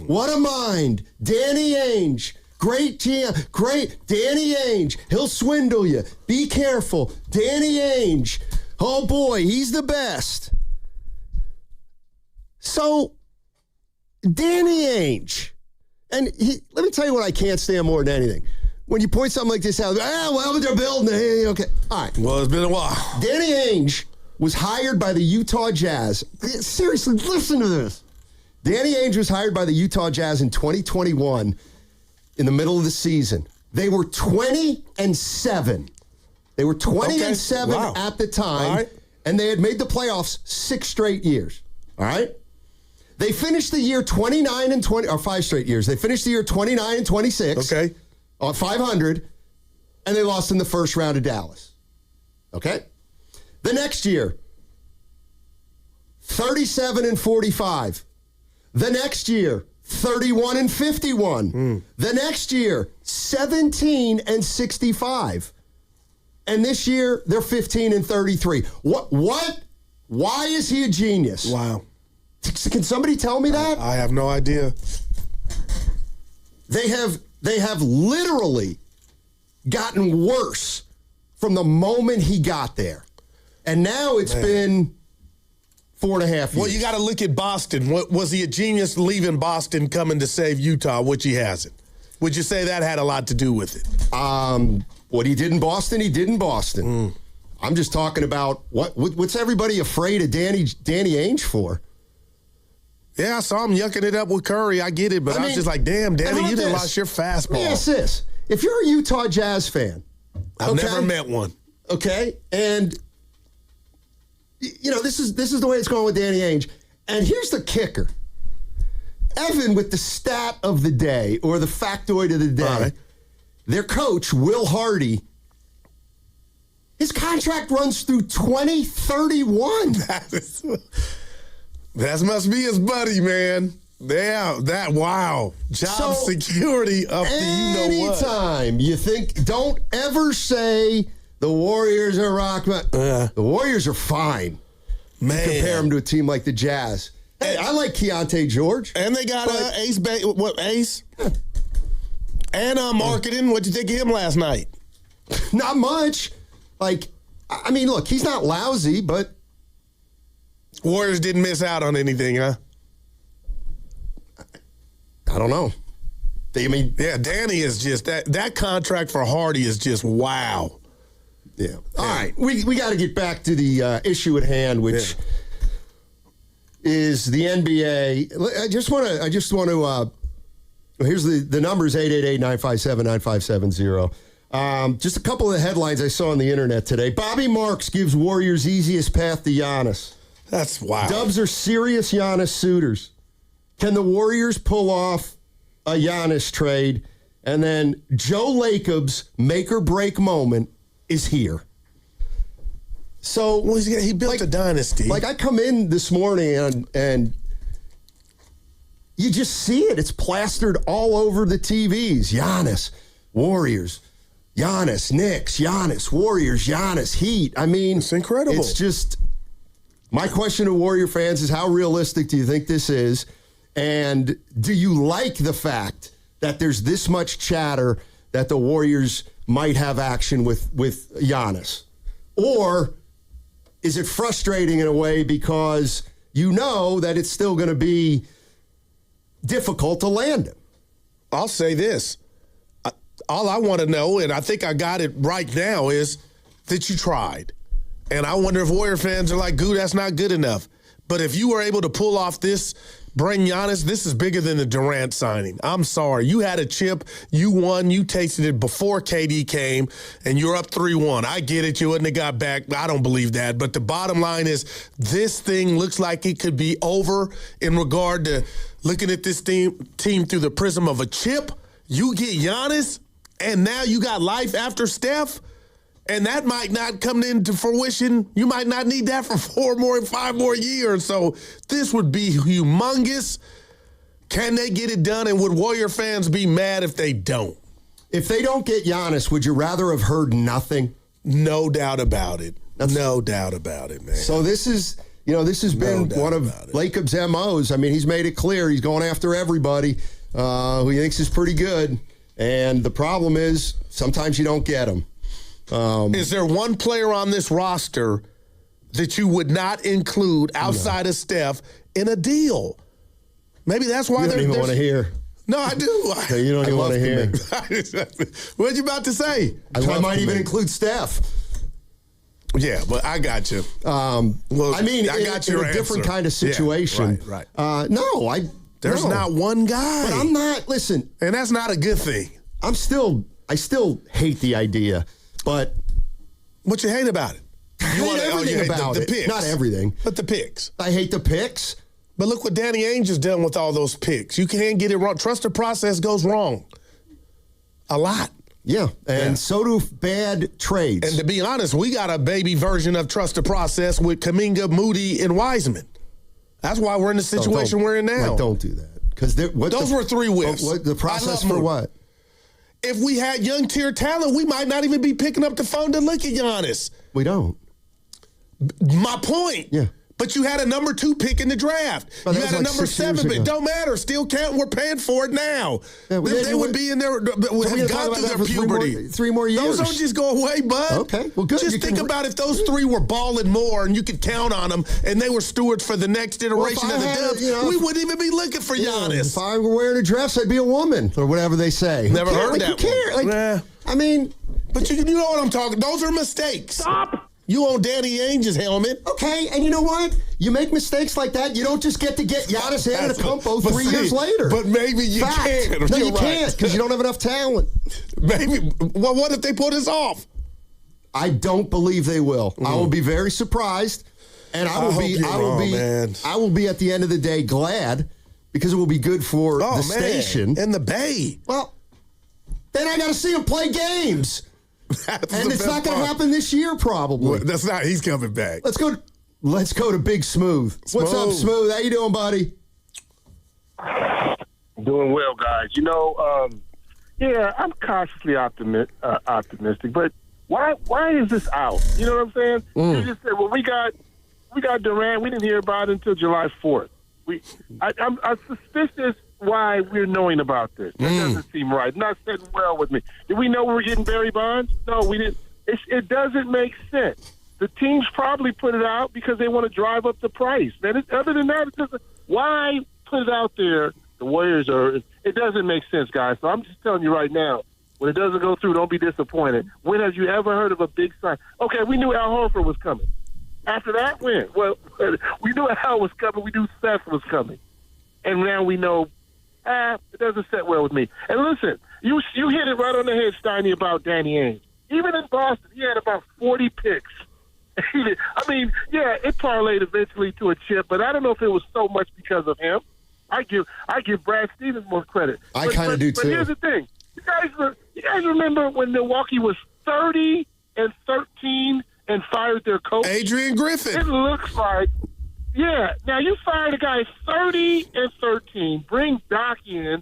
What a mind. Danny Ainge. Great GM. Great. Danny Ainge. He'll swindle you. Be careful. Danny Ainge. Oh, boy, he's the best. So, Danny Ainge. And let me tell you what I can't stand more than anything. When you point something like this out, they're building it. Okay. All right. Well, it's been a while. Danny Ainge was hired by the Utah Jazz. Seriously, listen to this. Danny Ainge was hired by the Utah Jazz in 2021 in the middle of the season. They were 20-7. They were 20-7 at the time, and they had made the playoffs 6 straight years. All right? They finished the year 29-20, or 5 straight years. They finished the year 29-26. Okay. On 500, and they lost in the first round to Dallas. Okay? The next year, 37-45. The next year, 31-51. The next year, 17-65. And this year, they're 15-33. What? Why is he a genius? Wow. Can somebody tell me that? I have no idea. They have literally gotten worse from the moment he got there. And now it's been 4.5 years. Well, you got to look at Boston. Was he a genius leaving Boston, coming to save Utah, which he hasn't? Would you say that had a lot to do with it? What he did in Boston, he did in Boston. I'm just talking about what's everybody afraid of Danny Ainge for? Yeah, I saw him yucking it up with Curry. I get it, but I was just like, damn, Danny, you done lost your fastball. Yes, this. If you're a Utah Jazz fan. I've never met one. Okay, and, this is the way it's going with Danny Ainge. And here's the kicker. Evan with the stat of the day, or the factoid of the day. Right. Their coach, Will Hardy, his contract runs through 2031. That must be his buddy, man. Yeah, wow. Job security up to you-know-what. Anytime you think, don't ever say the Warriors are rock. The Warriors are fine. Man. Compare them to a team like the Jazz. Hey, I like Keontae George. And they got Ace? And marketing. What'd you think of him last night? Not much. Look, he's not lousy, but Warriors didn't miss out on anything, huh? I don't know. Danny is just that contract for Hardy is just wow. Yeah. All right, we got to get back to the issue at hand, which is the NBA. I just want to. Here's the numbers: 888-957-9570. Just a couple of headlines I saw on the internet today. Bobby Marks gives Warriors easiest path to Giannis. That's wild. Dubs are serious Giannis suitors. Can the Warriors pull off a Giannis trade? And then Joe Lacob's make-or-break moment is here. So he built a dynasty. I come in this morning and you just see it. It's plastered all over the TVs. Giannis, Warriors, Giannis, Knicks, Giannis, Warriors, Giannis, Heat. It's incredible. It's just... My question to Warrior fans is, how realistic do you think this is? And do you like the fact that there's this much chatter that the Warriors might have action with Giannis? Or is it frustrating in a way because you know that it's still going to be difficult to land him? I'll say this. All I want to know, and I think I got it right now, is that you tried. And I wonder if Warrior fans are like, "Goo, that's not good enough." But if you were able to pull off this, bring Giannis, this is bigger than the Durant signing. I'm sorry. You had a chip. You won. You tasted it before KD came, and you're up 3-1. I get it. You wouldn't have got back. I don't believe that. But the bottom line is this thing looks like it could be over in regard to looking at this team through the prism of a chip. You get Giannis, and now you got life after Steph. And that might not come into fruition. You might not need that for 5 more years. So this would be humongous. Can they get it done? And would Warrior fans be mad if they don't? If they don't get Giannis, would you rather have heard nothing? No doubt about it. No doubt about it, man. So this has been one of Lacob's MOs. He's made it clear he's going after everybody who he thinks is pretty good. And the problem is sometimes you don't get them. Is there one player on this roster that you would not include outside of Steph in a deal? Maybe that's why you don't even want to hear. No, I do. You don't even want to hear. What you about to say? I might even include Steph. Yeah, but I got you. I mean, I got you in a different kind of situation. Yeah, right. There's No. not one guy. But I'm not. Listen, and that's not a good thing. I still hate the idea, but what you hate about it? I hate everything about the it. picks. Not everything, but the picks. I hate the picks. But look what Danny Ainge has done with all those picks. You can't get it wrong. Trust the process goes wrong a lot. Yeah, and so do bad trades. And to be honest, we got a baby version of trust the process with Kuminga, Moody, and Wiseman. That's why we're in the situation we're in now. Don't do that. Because those were 3 whiffs. The process for what? If we had young tier talent, we might not even be picking up the phone to look at Giannis. We don't. My point. Yeah. But you had a number 2 pick in the draft. You had a number 7, but it don't matter. Still counting. We're paying for it now. Yeah, they would be in there, have gone through their puberty. 3 more years. Those don't just go away, bud. Okay, well, good. Just think about if those 3 were balling more and you could count on them and they were stewards for the next iteration of the Dubs, we wouldn't even be looking for Giannis. If I were wearing a dress, I'd be a woman or whatever they say. Never heard that. Who cares? I mean. But you know what I'm talking. Those are mistakes. Stop. You on Danny Ainge's helmet. Okay, and you know what? You make mistakes like that, you don't just get to get Giannis Antetokounmpo 3 years later. But maybe you can. No, you can't because you don't have enough talent. Maybe. Well, what if they put us off? I don't believe they will. I will be very surprised, and I will be at the end of the day glad because it will be good for the station and the Bay. Well, then I got to see him play games. And it's not going to happen this year, probably. Well, that's not. He's coming back. Let's go to Big Smooth. What's up, Smooth? How you doing, buddy? Doing well, guys. I'm cautiously optimistic, but why is this out? You know what I'm saying? You just said, well, we got Durant. We didn't hear about it until July 4th. I'm suspicious why we're knowing about this. That doesn't seem right. Not sitting well with me. Did we know we were getting Barry Bonds? No, we didn't. It doesn't make sense. The teams probably put it out because they want to drive up the price. Man, other than that, why put it out there? The Warriors it doesn't make sense, guys. So I'm just telling you right now, when it doesn't go through, don't be disappointed. When have you ever heard of a big sign? Okay, we knew Al Horford was coming. After that, when? Well, we knew Al was coming. We knew Seth was coming. And now we know, it doesn't set well with me. And listen, you hit it right on the head, Steiny, about Danny Ainge. Even in Boston, he had about 40 picks. I mean, yeah, it parlayed eventually to a chip, but I don't know if it was so much because of him. I give Brad Stevens more credit. I kind of do too. But here's the thing: you guys remember when Milwaukee was 30-13 and fired their coach, Adrian Griffin? It looks like. Yeah. Now you fired a guy 30-13, bring Doc in.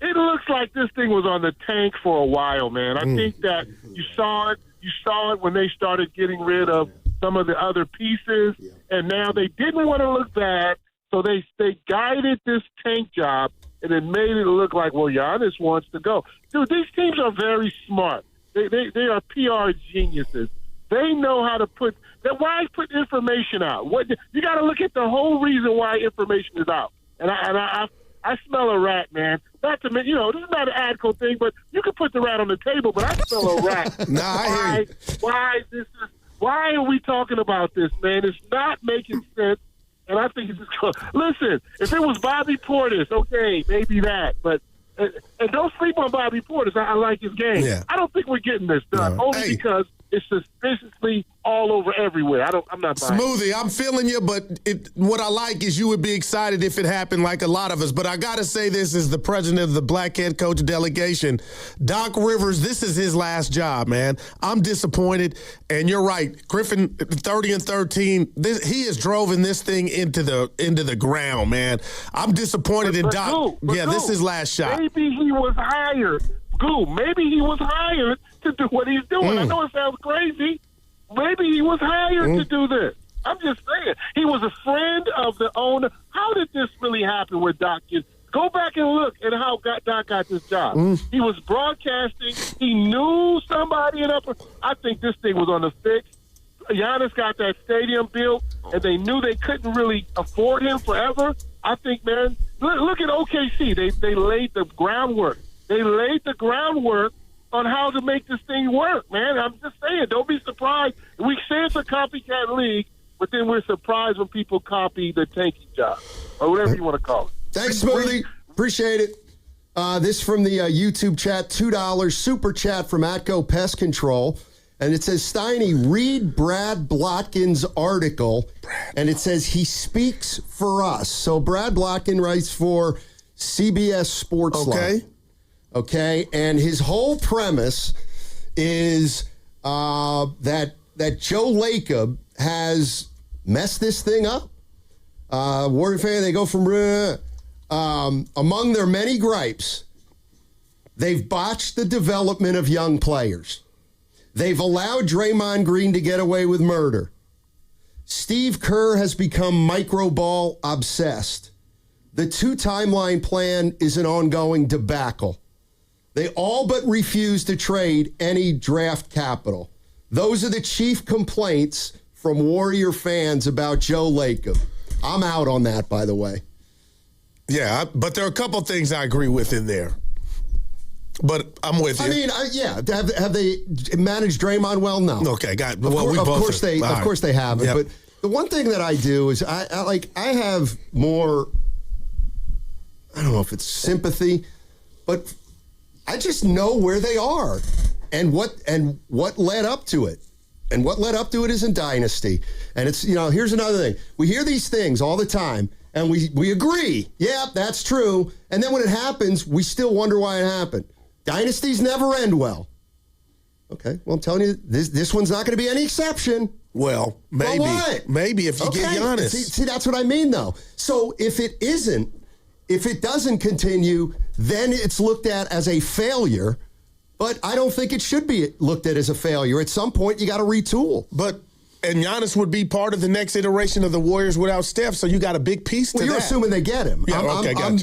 It looks like this thing was on the tank for a while, man. I think that you saw it. You saw it when they started getting rid of some of the other pieces, and now they didn't want to look bad, so they guided this tank job, and it made it look like, well, Giannis wants to go. Dude, these teams are very smart. They are PR geniuses. They know how to put – why put information out? You got to look at the whole reason why information is out. And I smell a rat, man. Not to mention, this is not an ADCO thing, but you can put the rat on the table, but I smell a rat. I hear you. Why are we talking about this, man? It's not making sense, and I think it's just – listen, if it was Bobby Portis, okay, maybe that, but – and don't sleep on Bobby Portis. I like his game. Yeah. I don't think we're getting this done, only because it's suspiciously all over everywhere. I'm not buying Smoothie, I'm feeling you, but what I like is you would be excited if it happened like a lot of us. But I got to say this as the president of the Black Head Coach Delegation. Doc Rivers, this is his last job, man. I'm disappointed, and you're right. Griffin, 30-13, he has driven this thing into the ground, man. I'm disappointed in Doc. This is his last shot. Maybe he was hired. Maybe he was hired to do what he's doing. I know it sounds crazy. Maybe he was hired to do this. I'm just saying. He was a friend of the owner. How did this really happen with Doc? Go Go back and look at how Doc got this job. He was broadcasting. He knew somebody in upper. I think this thing was on the fix. Giannis got that stadium built, and they knew they couldn't really afford him forever. I think, man, look at OKC. They laid the groundwork. They laid the groundwork on how to make this thing work, man. I'm just saying, don't be surprised. We say it's a copycat league, but then we're surprised when people copy the tanking job or whatever you want to call it. Thanks, Smoothie. Appreciate it. This from the YouTube chat, $2 super chat from Atco Pest Control. And it says, Steiny, read Brad Blotkin's article. And it says he speaks for us. So Brad Blotkin writes for CBS Sports Line. Okay. And his whole premise is that Joe Lacob has messed this thing up. Warrior fan, they go from among their many gripes, they've botched the development of young players. They've allowed Draymond Green to get away with murder. Steve Kerr has become micro-ball obsessed. The two-timeline plan is an ongoing debacle. They all but refuse to trade any draft capital. Those are the chief complaints from Warrior fans about Joe Lacob. I'm out on that, by the way. Yeah, but there are a couple things I agree with in there. But I'm with you. I mean, have they managed Draymond well? No. Okay, got it. Of course they haven't. Yep. But the one thing that I do is I have more, I don't know if it's sympathy, but I just know where they are and what led up to it. And what led up to it is in Dynasty. And it's, here's another thing. We hear these things all the time, and we agree. Yeah, that's true. And then when it happens, we still wonder why it happened. Dynasties never end well. Okay, well, I'm telling you, this one's not going to be any exception. Well, maybe. Well, what? Maybe if you get Giannis. See, that's what I mean, though. So if it doesn't continue, then it's looked at as a failure. But I don't think it should be looked at as a failure. At some point, you got to retool. And Giannis would be part of the next iteration of the Warriors without Steph, so you got a big piece to that. You're assuming they get him. Yeah,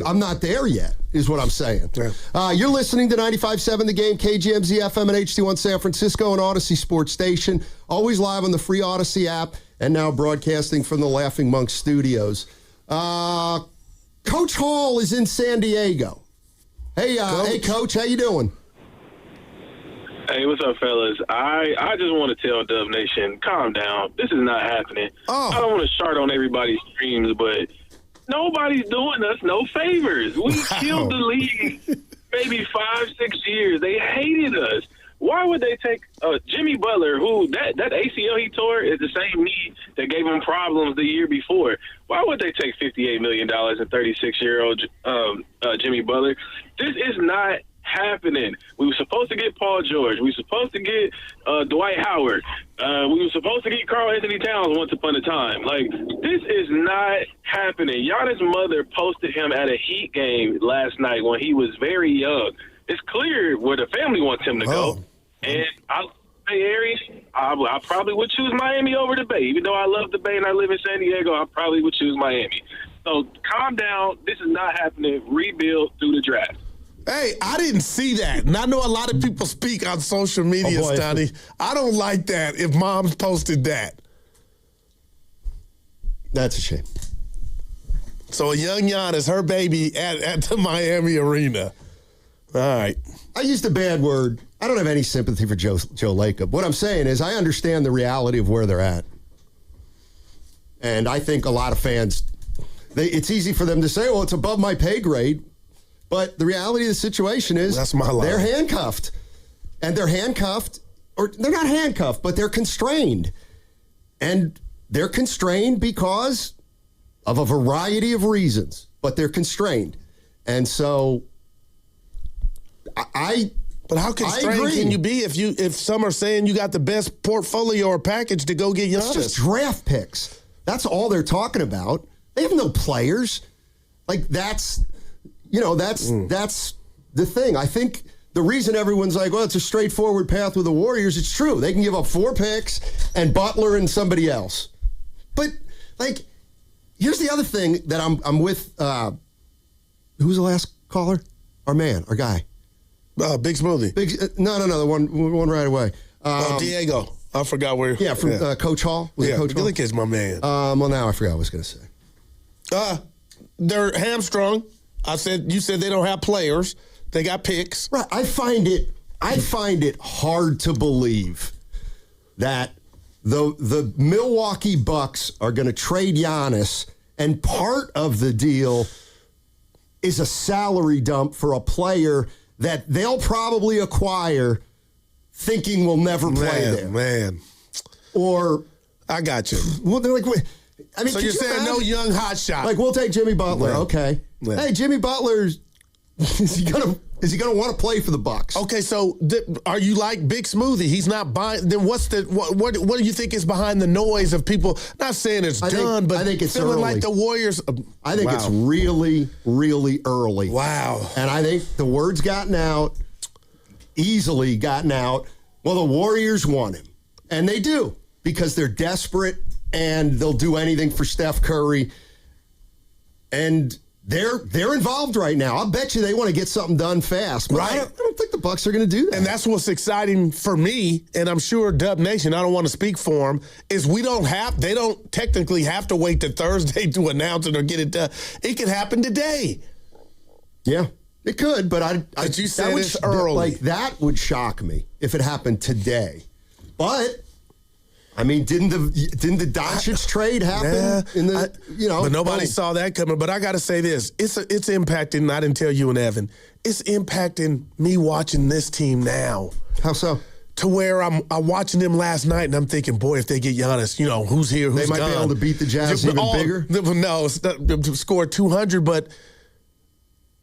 I'm not there yet, is what I'm saying. Yeah. You're listening to 95.7 The Game, KGMZ FM and HD1 San Francisco and Odyssey Sports Station. Always live on the free Odyssey app and now broadcasting from the Laughing Monk studios. Coach Hall is in San Diego. Hey, Coach, how you doing? Hey, what's up, fellas? I just want to tell Dub Nation, calm down. This is not happening. I don't want to shart on everybody's dreams, but nobody's doing us no favors. We killed the league maybe 5-6 years. They hated us. Why would they take Jimmy Butler, who that ACL he tore is the same knee that gave him problems the year before? Why would they take $58 million and 36-year-old Jimmy Butler? This is not happening. We were supposed to get Paul George. We were supposed to get Dwight Howard. We were supposed to get Karl Anthony Towns once upon a time. Like, this is not happening. Giannis' mother posted him at a Heat game last night when he was very young. It's clear where the family wants him to go. And Bay Area, I probably would choose Miami over the Bay. Even though I love the Bay and I live in San Diego, I probably would choose Miami. So calm down. This is not happening. Rebuild through the draft. Hey, I didn't see that. And I know a lot of people speak on social media, Stoney. I don't like that if Mom's posted that. That's a shame. So a young Giannis, her baby, at the Miami arena. All right. I used a bad word. I don't have any sympathy for Joe Lacob. What I'm saying is I understand the reality of where they're at. And I think a lot of fans, it's easy for them to say, well, it's above my pay grade. But the reality of the situation is they're handcuffed. And they're handcuffed, or they're not handcuffed, but they're constrained. And they're constrained because of a variety of reasons, but they're constrained. And so But how constrained can you be if some are saying you got the best portfolio or package to go get Giannis? It's just draft picks. That's all they're talking about. They have no players. Like, that's the thing. I think the reason everyone's like, well, it's a straightforward path with the Warriors, it's true. They can give up 4 picks and Butler and somebody else. But, like, here's the other thing that I'm with who's the last caller? Our guy. Big Smoothie. No, the one right away. Diego. I forgot where. Yeah, from Coach Hall. Was it Coach Hall? Look, is my man. Well, now I forgot what I was going to say. They're hamstrung. You said they don't have players. They got picks. Right. I find it hard to believe that the Milwaukee Bucks are going to trade Giannis, and part of the deal is a salary dump for a player that they'll probably acquire thinking will never play there. Man. Or I got you. Well, they're like, wait, I mean, so you're saying no young hot shot? Like, we'll take Jimmy Butler. Yeah. Okay. Yeah. Hey, Jimmy Butler's is he gonna want to play for the Bucks? Okay, so are you like Big Smoothie? He's not buying. Then what do you think is behind the noise of people? Not saying it's done, but I think it's feeling early. like the Warriors. I think it's really, really early. Wow. And I think the word's easily gotten out. Well, the Warriors want him, and they do because they're desperate and they'll do anything for Steph Curry. And they're involved right now. I bet you they want to get something done fast. But right. I don't think the Bucks are going to do that. And that's what's exciting for me, and I'm sure Dub Nation, I don't want to speak for them, is they don't technically have to wait to Thursday to announce it or get it done. It could happen today. Yeah, it could, but you said it's early. Like, that would shock me if it happened today. But I mean, didn't the Doncic trade happen? Yeah, but nobody saw that coming. But I got to say this: it's impacting. I didn't tell you and Evan. It's impacting me watching this team now. How so? To where I'm watching them last night, and I'm thinking, boy, if they get Giannis, who's here, who's they might gone. be able to beat the Jazz even bigger. No, score 200, but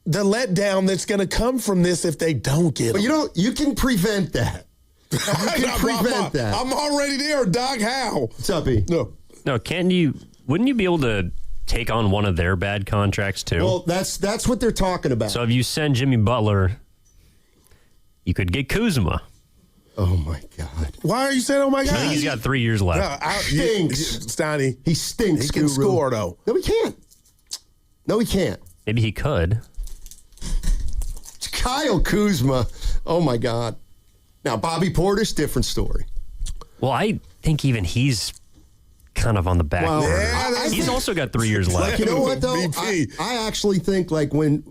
the letdown that's going to come from this if they don't get But them. you can prevent that. You can prevent that. I'm already there, Doc. How? What's up, E? No, wouldn't you be able to take on one of their bad contracts too? Well, that's what they're talking about. So if you send Jimmy Butler, you could get Kuzma. Oh, my God. Why are you saying, oh, my God? I think he's got 3 years left. Stinks. Steiny. He stinks, He can Guru. score, though. No, he can't. No, he can't. Maybe he could. Kyle Kuzma. Oh, my God. Now, Bobby Portis, different story. Well, I think even he's kind of on the back burner. Yeah, he's also got 3 years left. You know what, though? I actually think, like, when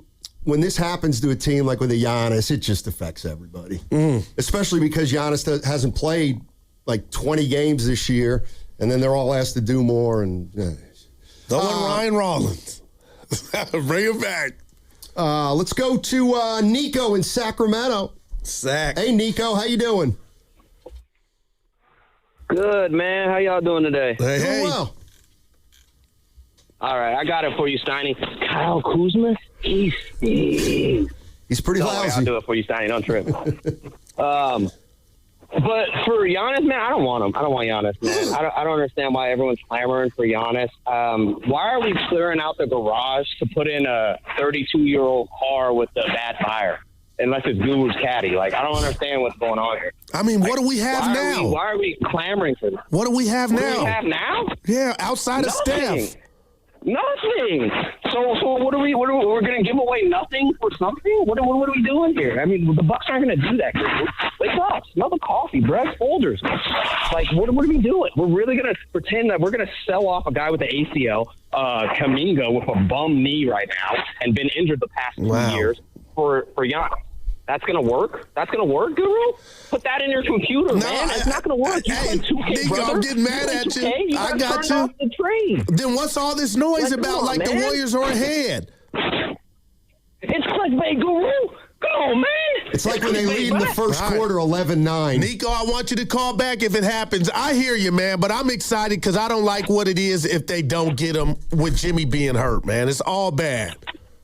this happens to a team like with a Giannis, it just affects everybody. Especially because Giannis hasn't played, like, 20 games this year, and then they're all asked to do more. And Ryan Rollins. Bring it back. Let's go to Nico in Sacramento. Hey, Nico, how you doing? Good, man. How y'all doing today? Doing well. All right, I got it for you, Steiny. Kyle Kuzma, he's pretty lousy. I'll do it for you, Steiny. Don't trip. But for Giannis, man, I don't want him. I don't want Giannis, man. I don't understand why everyone's clamoring for Giannis. Why are we clearing out the garage to put in a 32-year-old car with a bad tire? Unless it's Guru's caddy. Like, I don't understand what's going on here. I mean, what do we have now? Why are we clamoring for this? What do we have now? What do we have now? Yeah, outside of Steph. Nothing. So what are we? We're going to give away nothing for something? What are we doing here? I mean, the Bucks aren't going to do that. Wake up, smell the coffee, bread folders. Like, what are we doing? We're really going to pretend that we're going to sell off a guy with the ACL, Kuminga, with a bum knee right now, and been injured the past 2 years for Giannis. That's going to work? That's going to work, Guru? Put that in your computer, man. It's not going to work. You play 2K, brother. I'm getting mad at you. I got you. Off the trade. Then what's all this noise about? Like man. The Warriors are ahead. It's clickbait, Guru. Come on, man. It's like when they lead in the first quarter 11-9. Nico, I want you to call back if it happens. I hear you, man, but I'm excited because I don't like what it is if they don't get him with Jimmy being hurt, man. It's all bad.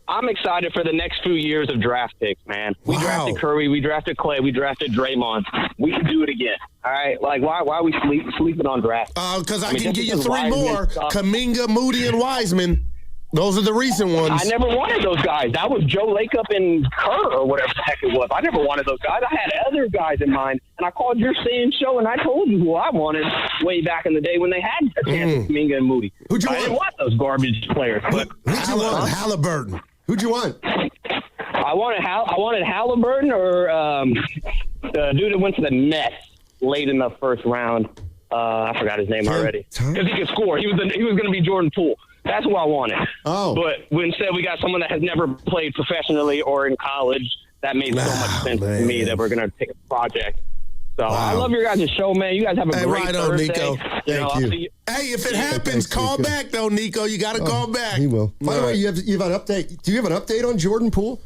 I'm excited for the next few years of draft picks, man. We drafted Curry, we drafted Clay, we drafted Draymond. We can do it again. All right? Like, why are we sleeping on draft? Because I can give you 3 more. Kaminga, Moody, and Wiseman. Those are the recent ones. I never wanted those guys. That was Joe Lacob and Kerr or whatever the heck it was. I never wanted those guys. I had other guys in mind, and I called your saying show, and I told you who I wanted way back in the day when they had a chance with Kaminga and Moody. Who'd you I didn't want those garbage players. Who'd you want? Halliburton. Who'd you want? I wanted Halliburton or the dude that went to the Nets late in the first round. I forgot his name already. Because he could score. He was going to be Jordan Poole. That's what I wanted. Oh. But instead we got someone that has never played professionally or in college. That made so much sense to me that we're going to take a project. So I love your guys' show, man. You guys have a great Thursday. Nico. Thank you. Hey, if it happens, call back, though, Nico. You got to call back. He will. By the way, you have an update. Do you have an update on Jordan Poole?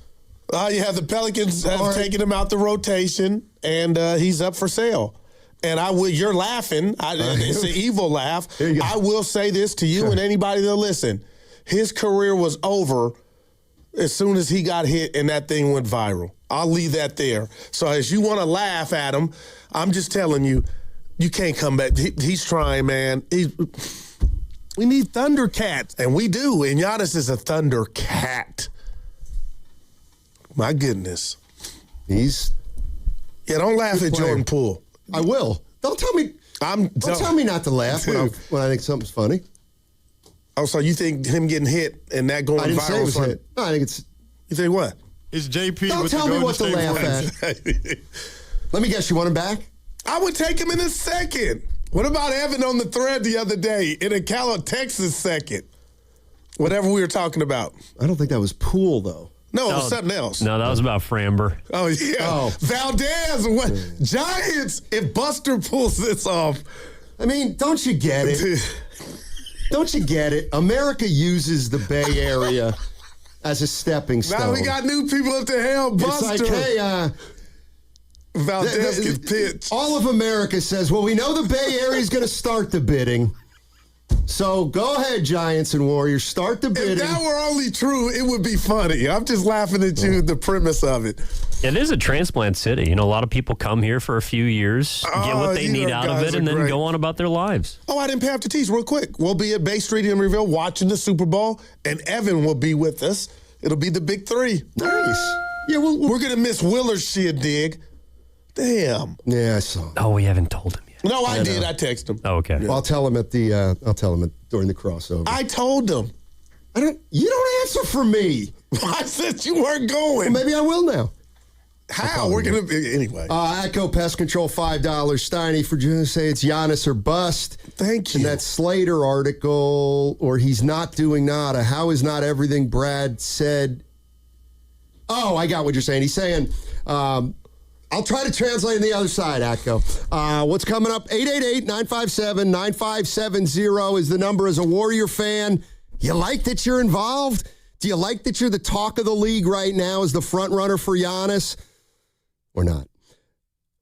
Yeah, the Pelicans have taken him out the rotation, and he's up for sale. And you're laughing. It's an evil laugh. I will say this to you and anybody that'll listen. His career was over as soon as he got hit and that thing went viral. I'll leave that there. So as you want to laugh at him, I'm just telling you, you can't come back. He's trying, man. We need Thundercats, and we do. And Giannis is a Thundercat. My goodness. Don't laugh at Jordan Poole. I will. Don't tell me. Don't tell me not to laugh when I think something's funny. Oh, so you think him getting hit and that going viral? I didn't say it was hit. No, I think it's. You think what? It's JP. Don't tell me what to laugh at. Let me guess. You want him back? I would take him in a second. What about Evan on the thread the other day in a Texas second? Whatever we were talking about. I don't think that was Poole though. No, it was something else. No, that was about Framber. Oh, yeah. Oh. Valdez. What? Giants, if Buster pulls this off. I mean, don't you get it? Don't you get it? America uses the Bay Area as a stepping stone. Now we got new people at the helm. Buster. It's like, hey, Valdez can pitch. All of America says, well, we know the Bay Area is going to start the bidding. So go ahead, Giants and Warriors. Start the bidding. If that were only true, it would be funny. I'm just laughing at you, the premise of it. It is a transplant city. You know, a lot of people come here for a few years, get what they need out of it, and then go on about their lives. Oh, I didn't have to tease real quick. We'll be at Bay Street in Emeryville watching the Super Bowl, and Evan will be with us. It'll be the big three. Nice. Yeah, we're going to miss Willer's shit, dig. Damn. Yeah, I saw. Oh, we haven't told him yet. No, I did. I texted him. Oh, okay. Well, I'll tell him during the crossover. I told him. You don't answer for me. I said you weren't going. Well, maybe I will now. How? We're going to be anyway. Echo Pest Control, $5. Steiny for just say it's Giannis or bust. Thank you. And that Slater article, or he's not doing nada. How is not everything Brad said? Oh, I got what you're saying. He's saying, I'll try to translate on the other side, Atco. What's coming up? 888-957-9570 is the number as a Warrior fan. You like that you're involved? Do you like that you're the talk of the league right now as the front runner for Giannis? Or not?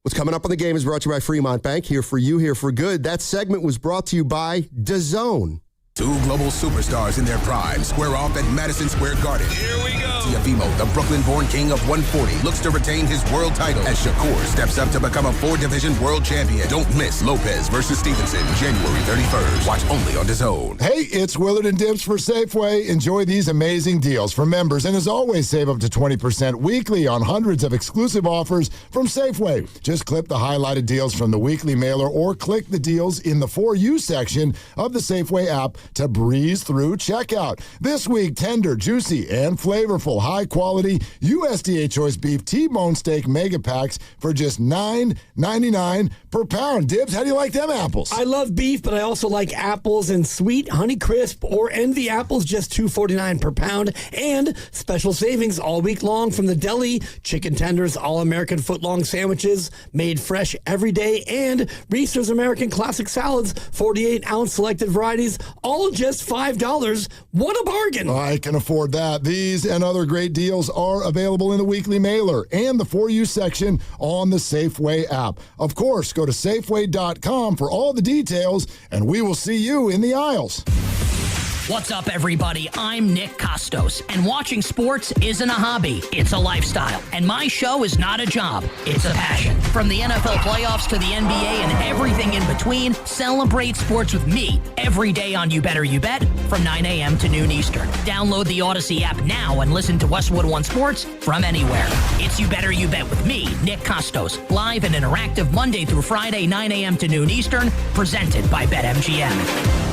What's coming up on the game is brought to you by Fremont Bank. Here for you, here for good. That segment was brought to you by DAZN. Two global superstars in their prime square off at Madison Square Garden. Here we go. Tiafimo, the Brooklyn-born king of 140, looks to retain his world title as Shakur steps up to become a 4-division world champion. Don't miss Lopez versus Stevenson, January 31st. Watch only on DAZN. Hey, it's Willard and Dips for Safeway. Enjoy these amazing deals for members. And as always, save up to 20% weekly on hundreds of exclusive offers from Safeway. Just clip the highlighted deals from the weekly mailer or click the deals in the For You section of the Safeway app to breeze through checkout. This week, tender, juicy, and flavorful, high-quality USDA choice beef T-bone steak mega packs for just $9.99 per pound. Dibs, how do you like them apples? I love beef, but I also like apples and sweet Honey Crisp or Envy apples, just $2.49 per pound. And special savings all week long from the deli. Chicken tenders, all-American footlong sandwiches made fresh every day, and Reese's American Classic Salads, 48-ounce selected varieties, all just $5. What a bargain. I can afford that. These and other great deals are available in the weekly mailer and the For You section on the Safeway app. Of course, go to Safeway.com for all the details, and we will see you in the aisles. What's up, everybody? I'm Nick Costos, and watching sports isn't a hobby, it's a lifestyle. And my show is not a job, it's a passion. From the NFL playoffs to the NBA and everything in between, celebrate sports with me every day on You Better You Bet from 9 a.m. to noon Eastern. Download the Odyssey app now and listen to Westwood One Sports from anywhere. It's You Better You Bet with me, Nick Costos, live and interactive Monday through Friday, 9 a.m. to noon Eastern, presented by BetMGM.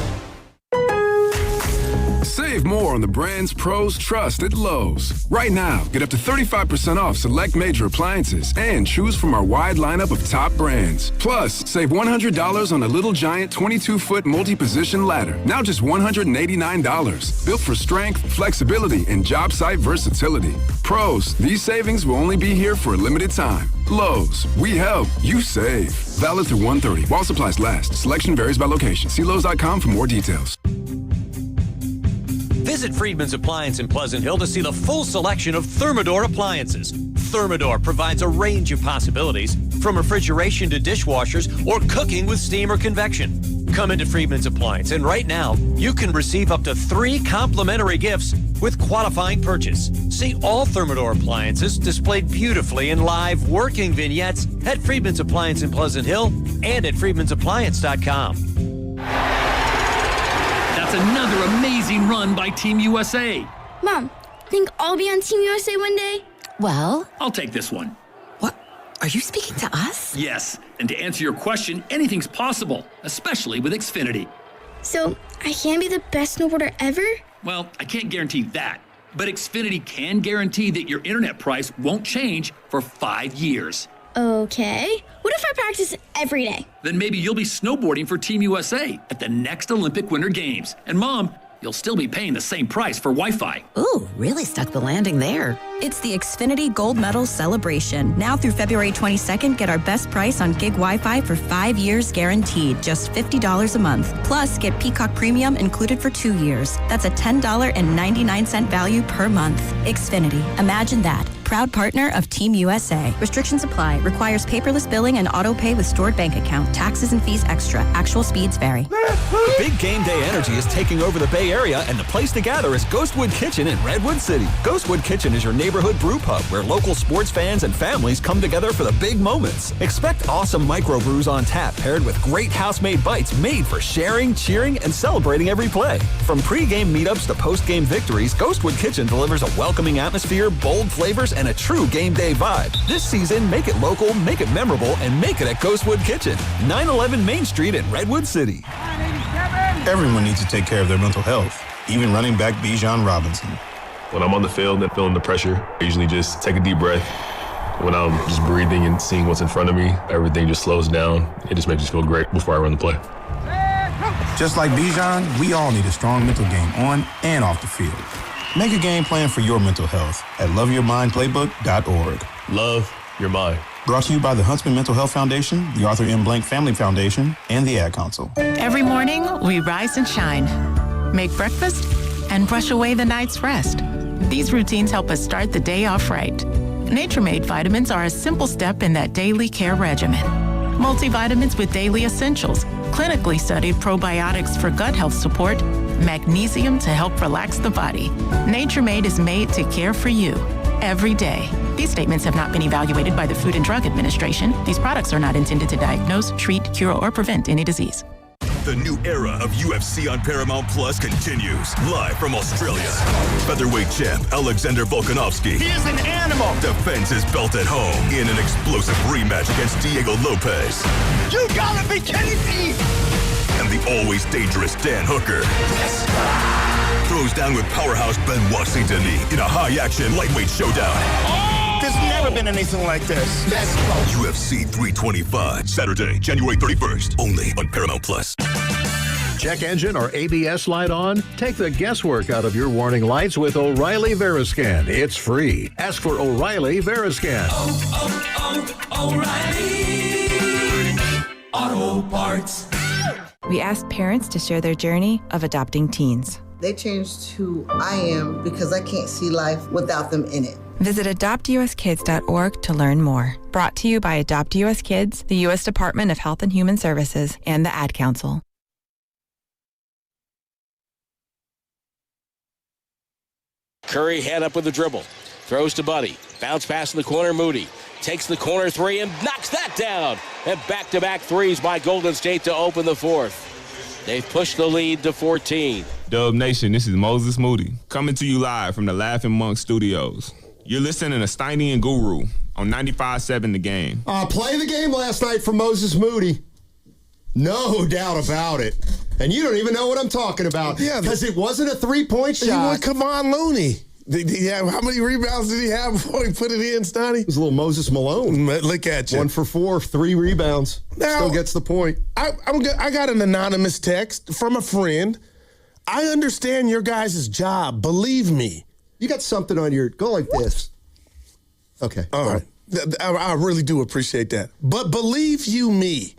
Save more on the brands pros trust at Lowe's. Right now, get up to 35% off select major appliances and choose from our wide lineup of top brands. Plus, save $100 on a Little Giant 22-foot multi-position ladder. Now just $189. Built for strength, flexibility, and job site versatility. Pros, these savings will only be here for a limited time. Lowe's, we help, you save. Valid through 1/30. While supplies last. Selection varies by location. See Lowe's.com for more details. Visit Friedman's Appliance in Pleasant Hill to see the full selection of Thermador appliances. Thermador provides a range of possibilities, from refrigeration to dishwashers or cooking with steam or convection. Come into Friedman's Appliance, and right now, you can receive up to 3 complimentary gifts with qualifying purchase. See all Thermador appliances displayed beautifully in live working vignettes at Friedman's Appliance in Pleasant Hill and at friedmansappliance.com. That's another amazing run by Team USA. Mom, think I'll be on Team USA one day? Well, I'll take this one. What? Are you speaking to us? Yes, and to answer your question, anything's possible, especially with Xfinity. So, I can be the best snowboarder ever? Well, I can't guarantee that, but Xfinity can guarantee that your internet price won't change for 5 years. Okay. What if I practice every day? Then maybe you'll be snowboarding for Team USA at the next Olympic Winter Games. And Mom, you'll still be paying the same price for Wi-Fi. Ooh, really stuck the landing there. It's the Xfinity Gold Medal Celebration. Now through February 22nd, get our best price on gig Wi-Fi for 5 years guaranteed, just $50 a month. Plus, get Peacock Premium included for 2 years. That's a $10.99 value per month. Xfinity, imagine that. Proud partner of Team USA. Restrictions apply. Requires paperless billing and auto pay with stored bank account. Taxes and fees extra. Actual speeds vary. Big game day energy is taking over the Bay Area, and the place to gather is Ghostwood Kitchen in Redwood City. Ghostwood Kitchen is your neighborhood brew pub where local sports fans and families come together for the big moments. Expect awesome microbrews on tap paired with great house-made bites made for sharing, cheering, and celebrating every play. From pre-game meetups to post-game victories, Ghostwood Kitchen delivers a welcoming atmosphere, bold flavors, and a true game day vibe. This season, make it local, make it memorable, and make it at Ghostwood Kitchen, 911 Main Street in Redwood City. Everyone needs to take care of their mental health, even running back Bijan Robinson. When I'm on the field and feeling the pressure, I usually just take a deep breath. When I'm just breathing and seeing what's in front of me, everything just slows down. It just makes me feel great before I run the play. Just like Bijan, we all need a strong mental game on and off the field. Make a game plan for your mental health at loveyourmindplaybook.org. Love your mind. Brought to you by the Huntsman Mental Health Foundation, the Arthur M. Blank Family Foundation, and the Ad Council. Every morning, we rise and shine, make breakfast, and brush away the night's rest. These routines help us start the day off right. Nature-Made vitamins are a simple step in that daily care regimen. Multivitamins with daily essentials, clinically studied probiotics for gut health support, magnesium to help relax the body. Nature-Made is made to care for you every day. These statements have not been evaluated by the Food and Drug Administration. These products are not intended to diagnose, treat, cure, or prevent any disease. The new era of UFC on Paramount Plus continues. Live from Australia. Featherweight champ Alexander Volkanovski. He is an animal. Defends his belt at home in an explosive rematch against Diego Lopez. You gotta be kidding me! And the always dangerous Dan Hooker. Yes. Throws down with powerhouse Benoit Saint-Denis in a high-action lightweight showdown. There's never been anything like this. Let's go. UFC 325, Saturday, January 31st, only on Paramount Plus. Check engine or ABS light on? Take the guesswork out of your warning lights with O'Reilly Veriscan. It's free. Ask for O'Reilly Veriscan. O'Reilly Auto Parts. We asked parents to share their journey of adopting teens. They changed who I am because I can't see life without them in it. Visit adoptuskids.org to learn more. Brought to you by Adopt US Kids, the U.S. Department of Health and Human Services, and the Ad Council. Curry hand up with the dribble. Throws to Buddy. Bounce pass in the corner, Moody. Takes the corner three and knocks that down. And back-to-back threes by Golden State to open the fourth. They've pushed the lead to 14. Dub Nation, this is Moses Moody, coming to you live from the Laughing Monk Studios. You're listening to Steiny and Guru on 95.7 The Game. Play the game last night for Moses Moody. No doubt about it. And you don't even know what I'm talking about. Yeah. Because it wasn't a three-point shot. He went Kevon Looney. How many rebounds did he have before he put it in, Stoney? It was a little Moses Malone. Look at you. 1 for 4, 3 rebounds. Now, still gets the point. I got an anonymous text from a friend. I understand your guys' job. Believe me. You got something on your... Go like this. Okay. All right. I really do appreciate that. But believe you me,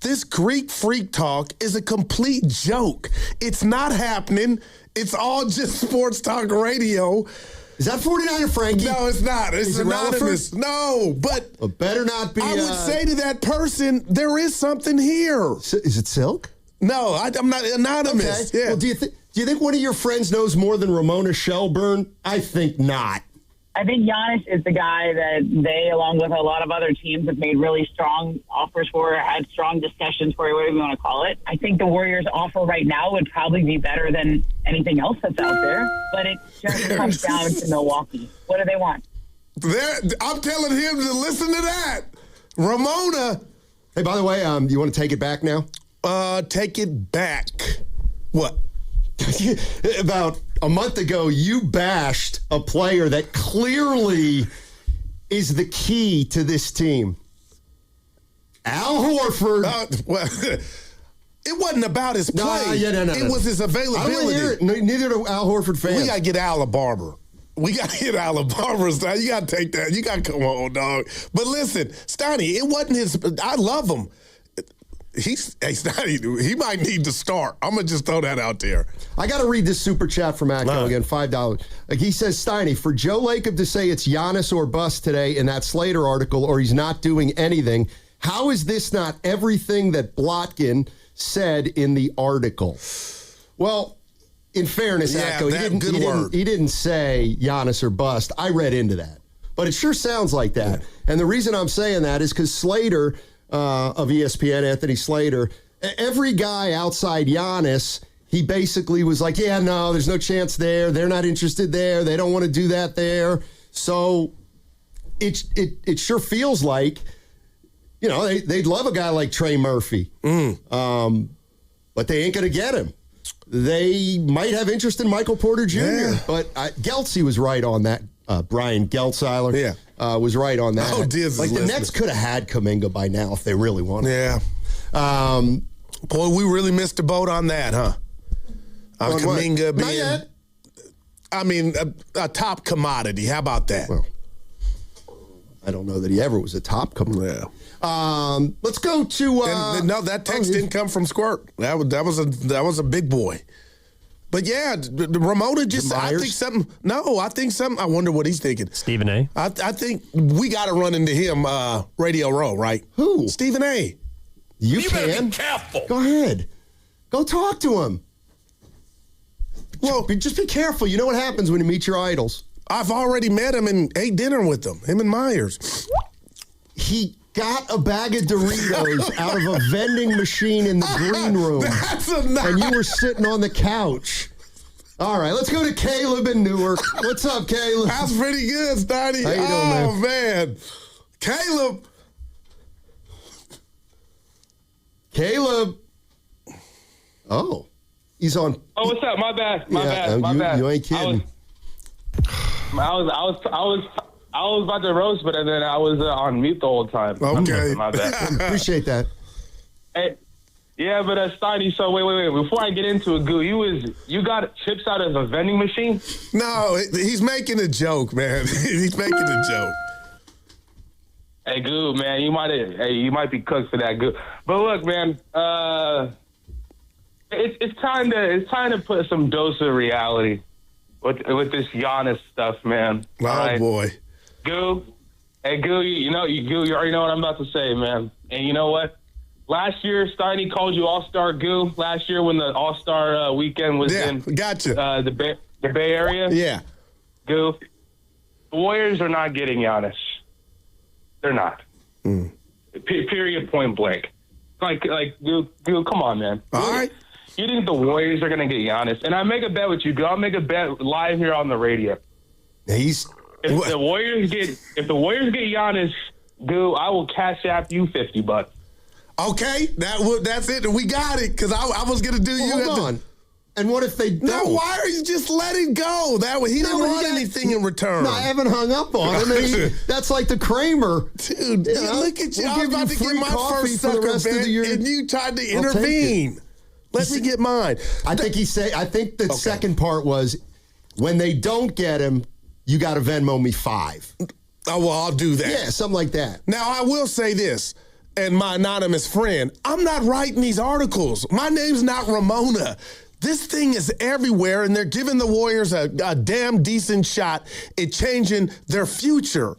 this Greek freak talk is a complete joke. It's not happening. It's all just sports talk radio. Is that 49er Frankie? No, it's not. It's anonymous. No, but it better not be. I would say to that person, there is something here. Is it Silk? No, I'm not anonymous. Okay. Yeah. Well, do you think one of your friends knows more than Ramona Shelburne? I think not. I think Giannis is the guy that they, along with a lot of other teams, have made really strong offers for, had strong discussions for, whatever you want to call it. I think the Warriors' offer right now would probably be better than anything else that's out there, but it just comes down to Milwaukee. What do they want? I'm telling him to listen to that. Ramona. Hey, by the way, you want to take it back now? Take it back. What? About a month ago, you bashed a player that clearly is the key to this team. Al Horford. Well, it wasn't about his play. No. It was his availability. I don't hear it. Neither do Al Horford fans. We got to get Al a barber. We got to get Al a barber. You got to take that. You got to come on, dog. But listen, Stoney, it wasn't his. I love him. He might need to start. I'm going to just throw that out there. I got to read this super chat from Atco again, $5. He says, Steiny, for Joe Lacob to say it's Giannis or bust today in that Slater article, or he's not doing anything, how is this not everything that Blotkin said in the article? Well, in fairness, Atco, he didn't say Giannis or bust. I read into that. But it sure sounds like that. Yeah. And the reason I'm saying that is because Slater... of ESPN, Anthony Slater, every guy outside Giannis, he basically was like, yeah, no, there's no chance there. They're not interested there. They don't want to do that there. So it sure feels like, they'd love a guy like Trey Murphy. But they ain't going to get him. They might have interest in Michael Porter Jr., but Geltzy was right on that. Brian Geltzeiler was right on that. Oh, Diaz like the Nets could have had Kuminga by now if they really wanted. Yeah. Boy, we really missed the boat on that, huh? Kuminga being, not yet. I mean, a top commodity. How about that? Well, I don't know that he ever was a top commodity. Let's go to. No, that text didn't come from Squirt. That was a big boy. But yeah, Ramona just, I think something, I wonder what he's thinking. Stephen A. I think we got to run into him, Radio Row, right? Who? Stephen A. You better can. be careful. Go ahead. Go talk to him. Well, just be careful. You know what happens when you meet your idols. I've already met him and ate dinner with them, him and Myers. He got a bag of Doritos out of a vending machine in the green room. And you were sitting on the couch. All right, let's go to Caleb in Newark. What's up, Caleb? That's pretty good, Stoney. How you doing, man? Caleb. Oh, he's on. Oh, what's up? My bad. My bad. You ain't kidding. I was about to roast, but then I was on mute the whole time. Okay. My bad. Appreciate that. Hey, yeah, but Steiny, so wait. Before I get into it, Goo, you got chips out of a vending machine? No, he's making a joke, man. He's making a joke. Hey, Goo, man, you might be cooked for that, Goo. But look, man, it's time to put some dose of reality with this Giannis stuff, man. Oh, right? Boy. Goo, hey, Goo, you already know what I'm about to say, man. And you know what? Last year, Steiny called you All-Star Goo. Last year when the All-Star weekend was in the Bay Area. Yeah. Goo, the Warriors are not getting Giannis. They're not. Period, point blank. Like Goo, come on, man. All right. You think the Warriors are going to get Giannis? And I make a bet with you, Goo. I'll make a bet live here on the radio. If the Warriors get Giannis, Goo, I will cash app you $50. Okay, that's it. We got it, because I was going to do you. Hold on. And what if they don't? No, why are you just let it go? He didn't want anything in return. No, I haven't hung up on him. That's like the Kramer. Dude, look at you. I was about to get my first sucker bet, and you tried to intervene. Let me get mine. I think the second part was, when they don't get him, you got to Venmo me $5. Oh, well, I'll do that. Yeah, something like that. Now, I will say this, and my anonymous friend, I'm not writing these articles. My name's not Ramona. This thing is everywhere, and they're giving the Warriors a damn decent shot at changing their future.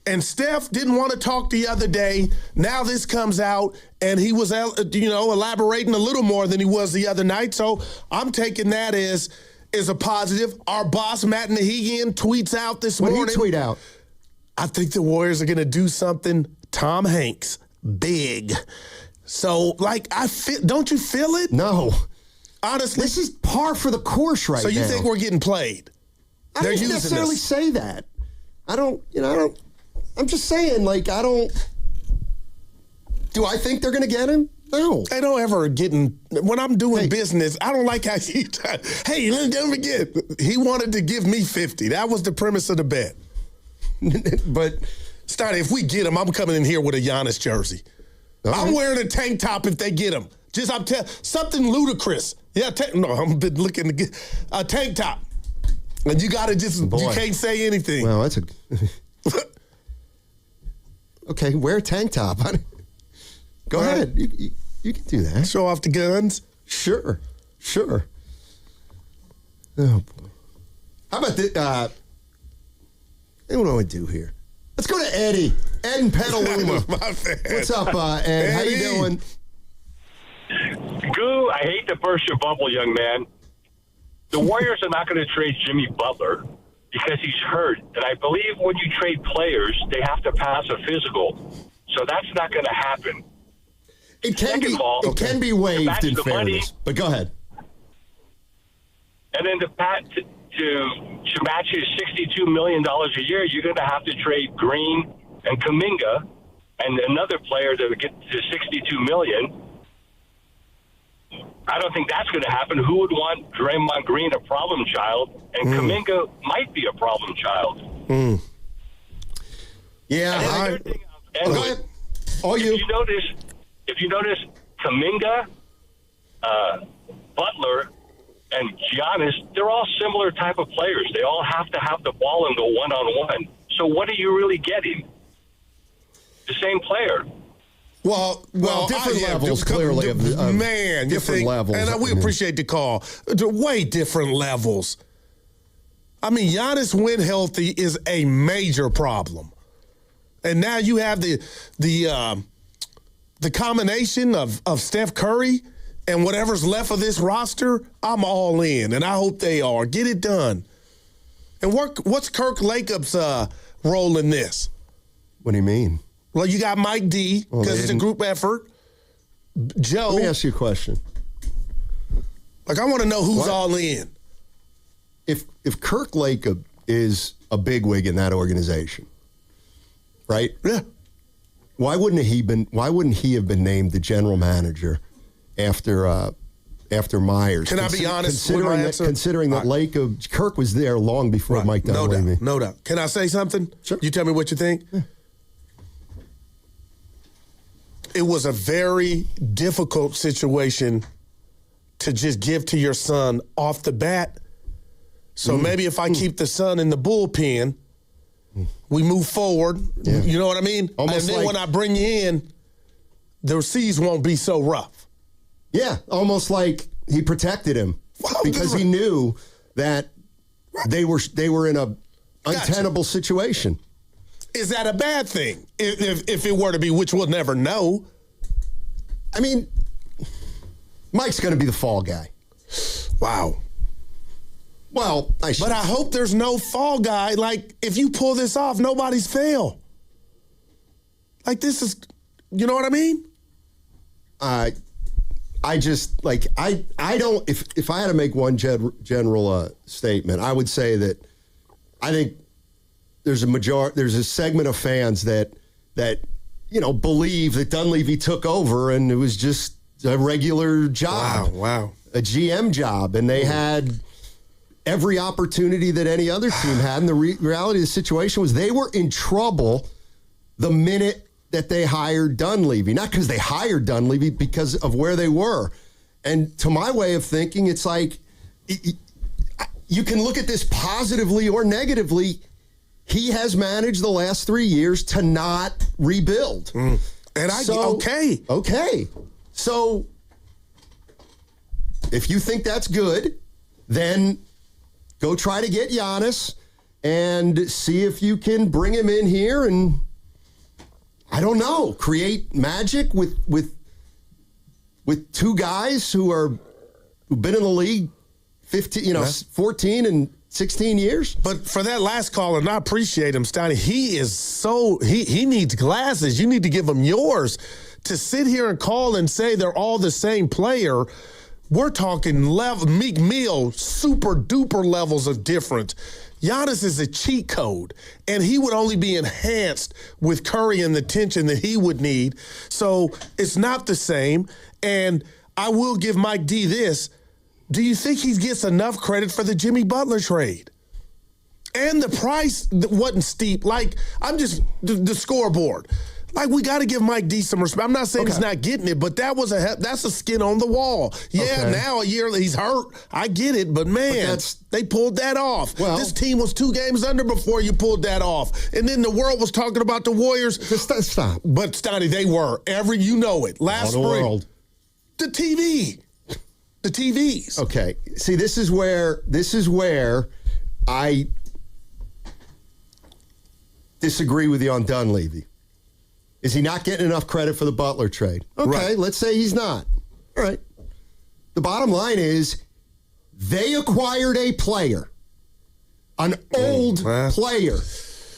And Steph didn't want to talk the other day. Now this comes out, and he was, elaborating a little more than he was the other night. So I'm taking that as a positive. Our boss, Matt Nahigian, tweets out this morning. What did he tweet out? I think the Warriors are going to do something, Tom Hanks, big. So, don't you feel it? No. Honestly, this is par for the course right now. So you think we're getting played? I don't necessarily say that. I'm just saying, do I think they're going to get him? No. They don't ever when I'm doing business, I don't like how he hey, don't forget, he wanted to give me 50. That was the premise of the bet. But, Stoney, if we get him, I'm coming in here with a Giannis jersey. I'm wearing a tank top if they get him. Something ludicrous. Yeah, I've been looking to get a tank top. And you got to you can't say anything. Well, that's okay, wear a tank top. Go ahead. You can do that. Show off the guns? Sure. Oh, boy. How about this? What do I do here? Let's go to Eddie. Ed in Petaluma. What's up, Ed? How you doing? Goo, I hate to burst your bubble, young man. The Warriors are not going to trade Jimmy Butler because he's hurt. And I believe when you trade players, they have to pass a physical. So that's not going to happen. It can be waived in fairness. But go ahead. And then to match his $62 million a year, you're going to have to trade Green and Kuminga and another player to get to $62 million. I don't think that's going to happen. Who would want Draymond Green a problem child? And Kuminga might be a problem child. Yeah. If you notice, Kuminga, Butler, and Giannis, they're all similar type of players. They all have to have the ball and go one-on-one. So what are you really getting? The same player. Well, different levels, clearly. Man, different levels. And we appreciate the call. Way different levels. I mean, Giannis, when healthy, is a major problem. And now you have the combination of Steph Curry and whatever's left of this roster. I'm all in, and I hope they are. Get it done. And what's Kirk Lacup's role in this? What do you mean? Well, you got Mike D, because it's a group effort. Joe. Let me ask you a question. I want to know who's all in. If Kirk Lacob is a bigwig in that organization, right? Yeah. Why wouldn't he have been named the general manager after Myers? Can I be honest with my answer? Considering that Lacob, Kirk was there long before Mike Dunleavy. No doubt. Can I say something? Sure. You tell me what you think. Yeah. It was a very difficult situation to just give to your son off the bat. So maybe if I keep the son in the bullpen, we move forward. Yeah. You know what I mean? Almost, and then when I bring you in, the seas won't be so rough. Yeah, almost like he protected him because he knew that they were in a untenable situation. Is that a bad thing? If it were to be, which we'll never know. I mean, Mike's going to be the fall guy. Wow. Well, but I hope there's no fall guy. If you pull this off, nobody's fail. This is, you know what I mean? I just, I don't, if I had to make one general statement, I would say that I think there's a segment of fans that believe that Dunleavy took over and it was just a regular job. Wow. A GM job. And they had every opportunity that any other team had. And the reality of the situation was they were in trouble the minute that they hired Dunleavy. Not because they hired Dunleavy, because of where they were. And to my way of thinking, it's like you can look at this positively or negatively. He has managed the last 3 years to not rebuild. And Okay. So if you think that's good, then go try to get Giannis and see if you can bring him in here and, I don't know, create magic with two guys who've been in the league 14 and 16 years. But for that last caller, and I appreciate him, Steiny, he needs glasses. You need to give him yours. To sit here and call and say they're all the same player, we're talking Meek Mill, super duper levels of difference. Giannis is a cheat code, and he would only be enhanced with Curry and the tension that he would need. So it's not the same. And I will give Mike D this. Do you think he gets enough credit for the Jimmy Butler trade? And the price wasn't steep. Like, I'm just the scoreboard. Like, we got to give Mike D some respect. I'm not saying he's not getting it, but that's a skin on the wall. Yeah, now a year he's hurt. I get it, but man, they pulled that off. Well, this team was 2 games under before you pulled that off. And then the world was talking about the Warriors. Stop. But, Stoney, they were. Last spring. World. The TV. The TVs. Okay. See, this is where I disagree with you on Dunleavy. Is he not getting enough credit for the Butler trade? Okay, Let's say he's not. All right. The bottom line is they acquired a player, an old player.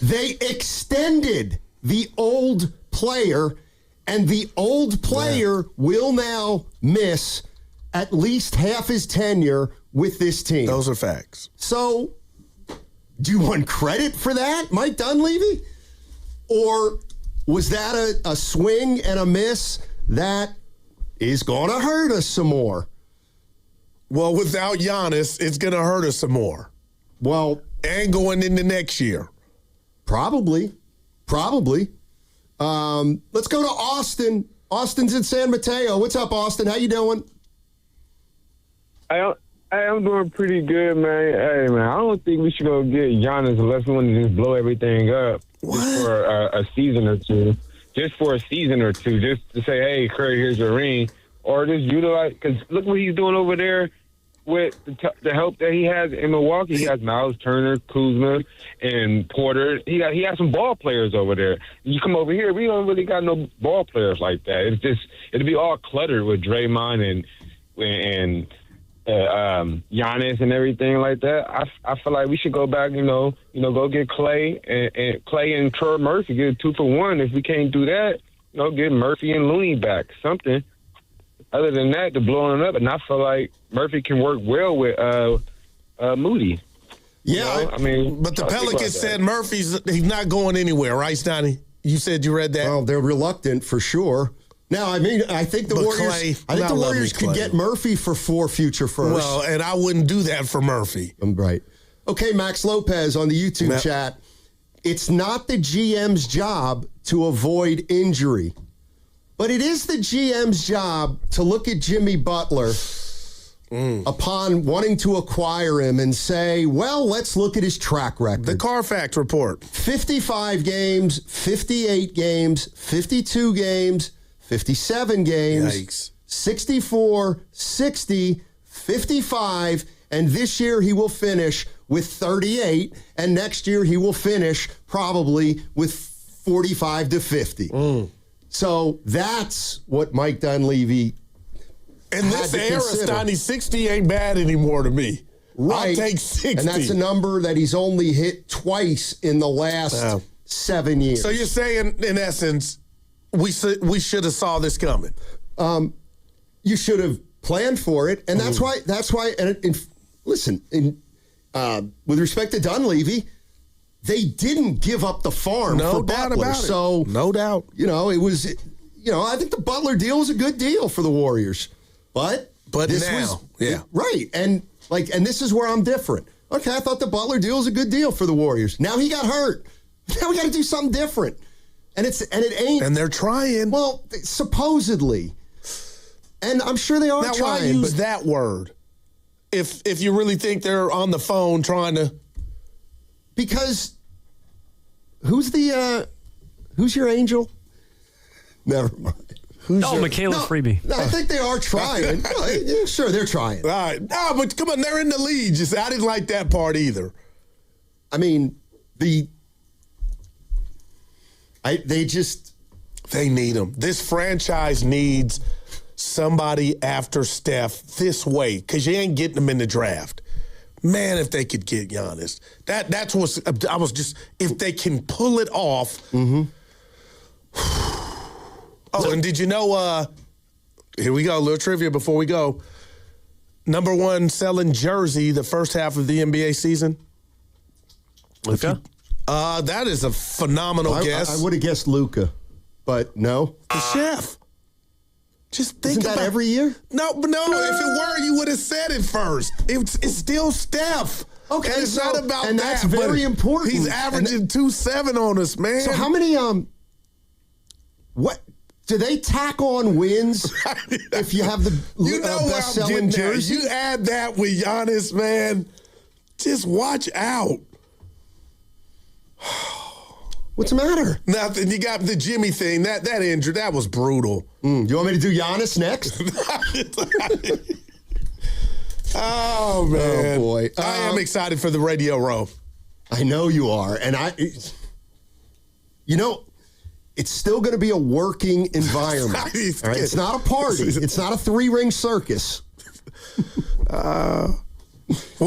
They extended the old player, and the old player will now miss at least half his tenure with this team. Those are facts. So, do you want credit for that, Mike Dunleavy? Or was that a swing and a miss that is going to hurt us some more? Well, without Giannis, it's going to hurt us some more. Well, and going into next year. Probably. Let's go to Austin. Austin's in San Mateo. What's up, Austin? How you doing? I'm doing pretty good, man. Hey, man, I don't think we should go get Giannis unless we want to just blow everything up just for a season or two. Just for a season or two, just to say, hey, Curry, here's your ring. Or just utilize, because look what he's doing over there with the help that he has in Milwaukee. He has Miles Turner, Kuzma, and Porter. He has some ball players over there. You come over here, we don't really got no ball players like that. It's just, it'll be all cluttered with Draymond and Giannis and everything like that. I feel like we should go back, go get Clay and Clay and Troy Murphy, get a 2-for-1. If we can't do that, get Murphy and Looney back, something. Other than that, to blowing it up, and I feel like Murphy can work well with Moody. Yeah, but the Pelicans said he's not going anywhere, right, Stoney? You said you read that. Well, they're reluctant for sure. Now, I think the Warriors could get Murphy for 4 future firsts. Well, and I wouldn't do that for Murphy. Right. Okay, Max Lopez on the YouTube chat. It's not the GM's job to avoid injury, but it is the GM's job to look at Jimmy Butler upon wanting to acquire him and say, well, let's look at his track record. The Carfax report. 55 games, 58 games, 52 games, 57 games, Yikes. 64, 60, 55, and this year he will finish with 38, and next year he will finish probably with 45 to 50. So that's what Mike Dunleavy in this era, Stoney, 60 ain't bad anymore to me. Right. I'll take 60. And that's a number that he's only hit twice in the last 7 years. So you're saying, in essence, we should have saw this coming. You should have planned for it, and that's why. And listen, with respect to Dunleavy, they didn't give up the farm for doubt Butler. about it. So no doubt. It was, I think the Butler deal was a good deal for the Warriors. But this now, right. And this is where I'm different. Okay, I thought the Butler deal was a good deal for the Warriors. Now he got hurt. Now we got to do something different. And it ain't. And they're trying. Well, supposedly. And I'm sure they are now, trying. Why use that word? If you really think they're on the phone trying to. Because who's your angel? Never mind. Michaela Freebie. No, I think they are trying. Yeah, sure, they're trying. All right. No, but come on, they're in the lead. I didn't like that part either. I mean, they need them. This franchise needs somebody after Steph this way because you ain't getting them in the draft. Man, if they could get Giannis, that's what I was just. If they can pull it off. Mm-hmm. Oh, and did you know, here we go, a little trivia before we go. Number one selling jersey the first half of the NBA season? Luka? That is a phenomenal guess. I would have guessed Luka, but no. The chef. Just think Isn't that every year? No, if it were, you would have said it first. It's still Steph. Okay, and it's not about and that. That's very important. He's averaging 2.7 on us, man. So how many, what? Do they tack on wins if you have the best-selling jersey? You add that with Giannis, man, just watch out. What's the matter? Nothing. You got the Jimmy thing. That injury, that was brutal. You want me to do Giannis next? Oh, man. Oh, boy. I am excited for the Radio Row. I know you are. And it's still going to be a working environment. All right? It's not a party. It's not a 3-ring circus. Well,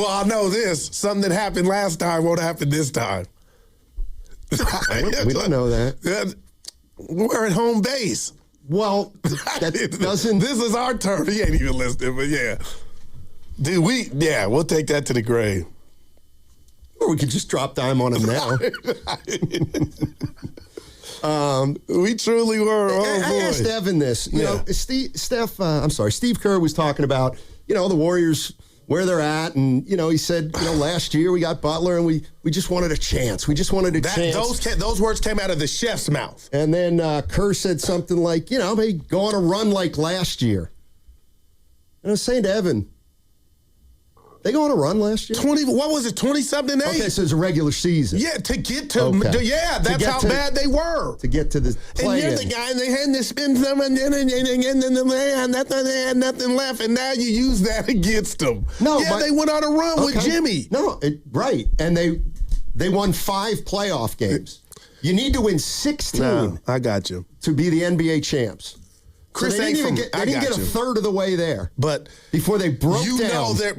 I know this. Something that happened last time won't happen this time. We don't know that. We're at home base. Well, that doesn't. This is our turn. He ain't even listening, but yeah. Dude, we'll take that to the grave. Or we could just drop dime on him now. We truly were. I asked Evan this. Steve Kerr was talking about, the Warriors, where they're at. And, he said, last year we got Butler and we just wanted a chance. We just wanted a chance. Those words came out of the chef's mouth. And then Kerr said something like, they go on a run like last year. And I was saying to Evan, they go on a run last year? 20-something 8? Okay, so it's a regular season. Yeah, to get to, that's how bad they were. To get to the play. And you're the guy, and they had to spend some, and then they had nothing left, and now you use that against them. They went on a run with Jimmy. Right. And they won 5 playoff games. You need to win 16. No, I got you. To be the NBA champs. Chris, they didn't get a third of the way there. But before they broke down. They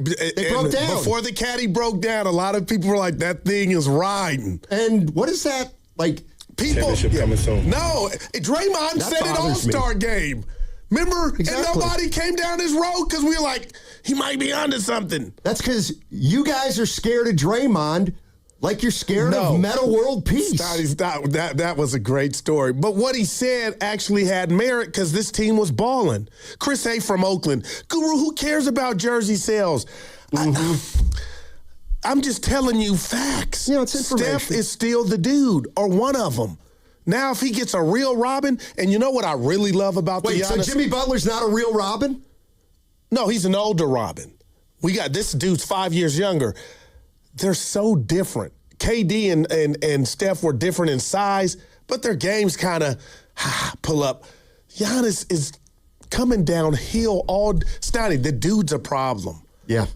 broke down. Before the caddy broke down, a lot of people were like, that thing is riding. And what is that? Like, people. Championship coming soon. No, Draymond said it All-Star game. Remember? Exactly. And nobody came down his road because we were like, he might be onto something. That's because you guys are scared of Draymond. Like you're scared of Meta World Peace. Stop. That was a great story. But what he said actually had merit because this team was balling. Chris A. from Oakland. Guru, who cares about jersey sales? Mm-hmm. I'm just telling you facts. It's information. Steph is still the dude or one of them. Now, if he gets a real Robin, and you know what I really love about the Giannis? So Jimmy Butler's not a real Robin? No, he's an older Robin. We got this dude's 5 years younger. They're so different. KD and Steph were different in size, but their games kind of pull up. Giannis is coming downhill all. Stoney, the dude's a problem. Yeah.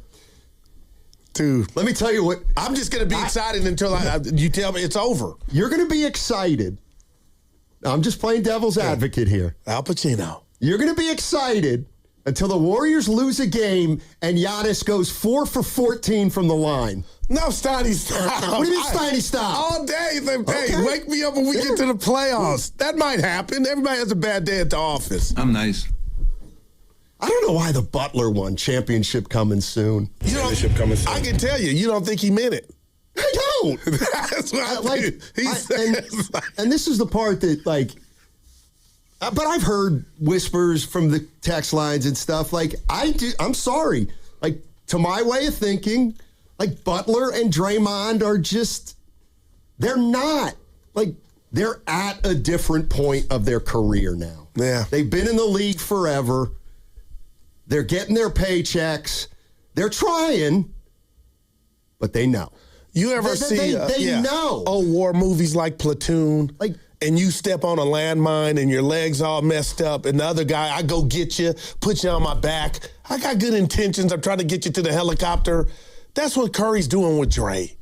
Dude. Let me tell you what. I'm just going to be excited until you tell me it's over. You're going to be excited. I'm just playing devil's advocate here. Al Pacino. You're going to be excited until the Warriors lose a game and Giannis goes 4 for 14 from the line. No, Steiny, stop. What do you mean, Steiny, stop? All day. Hey, wake me up when we get to the playoffs. That might happen. Everybody has a bad day at the office. I'm nice. I don't know why the Butler won. Championship coming soon. Championship coming soon. I can tell you, you don't think he meant it. I don't. That's what he says. And this is the part that, like, but I've heard whispers from the text lines and stuff. Like, I'm sorry. Like, to my way of thinking, like, Butler and Draymond are just, they're not. Like, they're at a different point of their career now. Yeah. They've been in the league forever. They're getting their paychecks. They're trying, but they know. You ever see they know old war movies like Platoon? Like, and you step on a landmine and your legs all messed up, and the other guy, I go get you, put you on my back. I got good intentions. I'm trying to get you to the helicopter. That's what Curry's doing with Dre.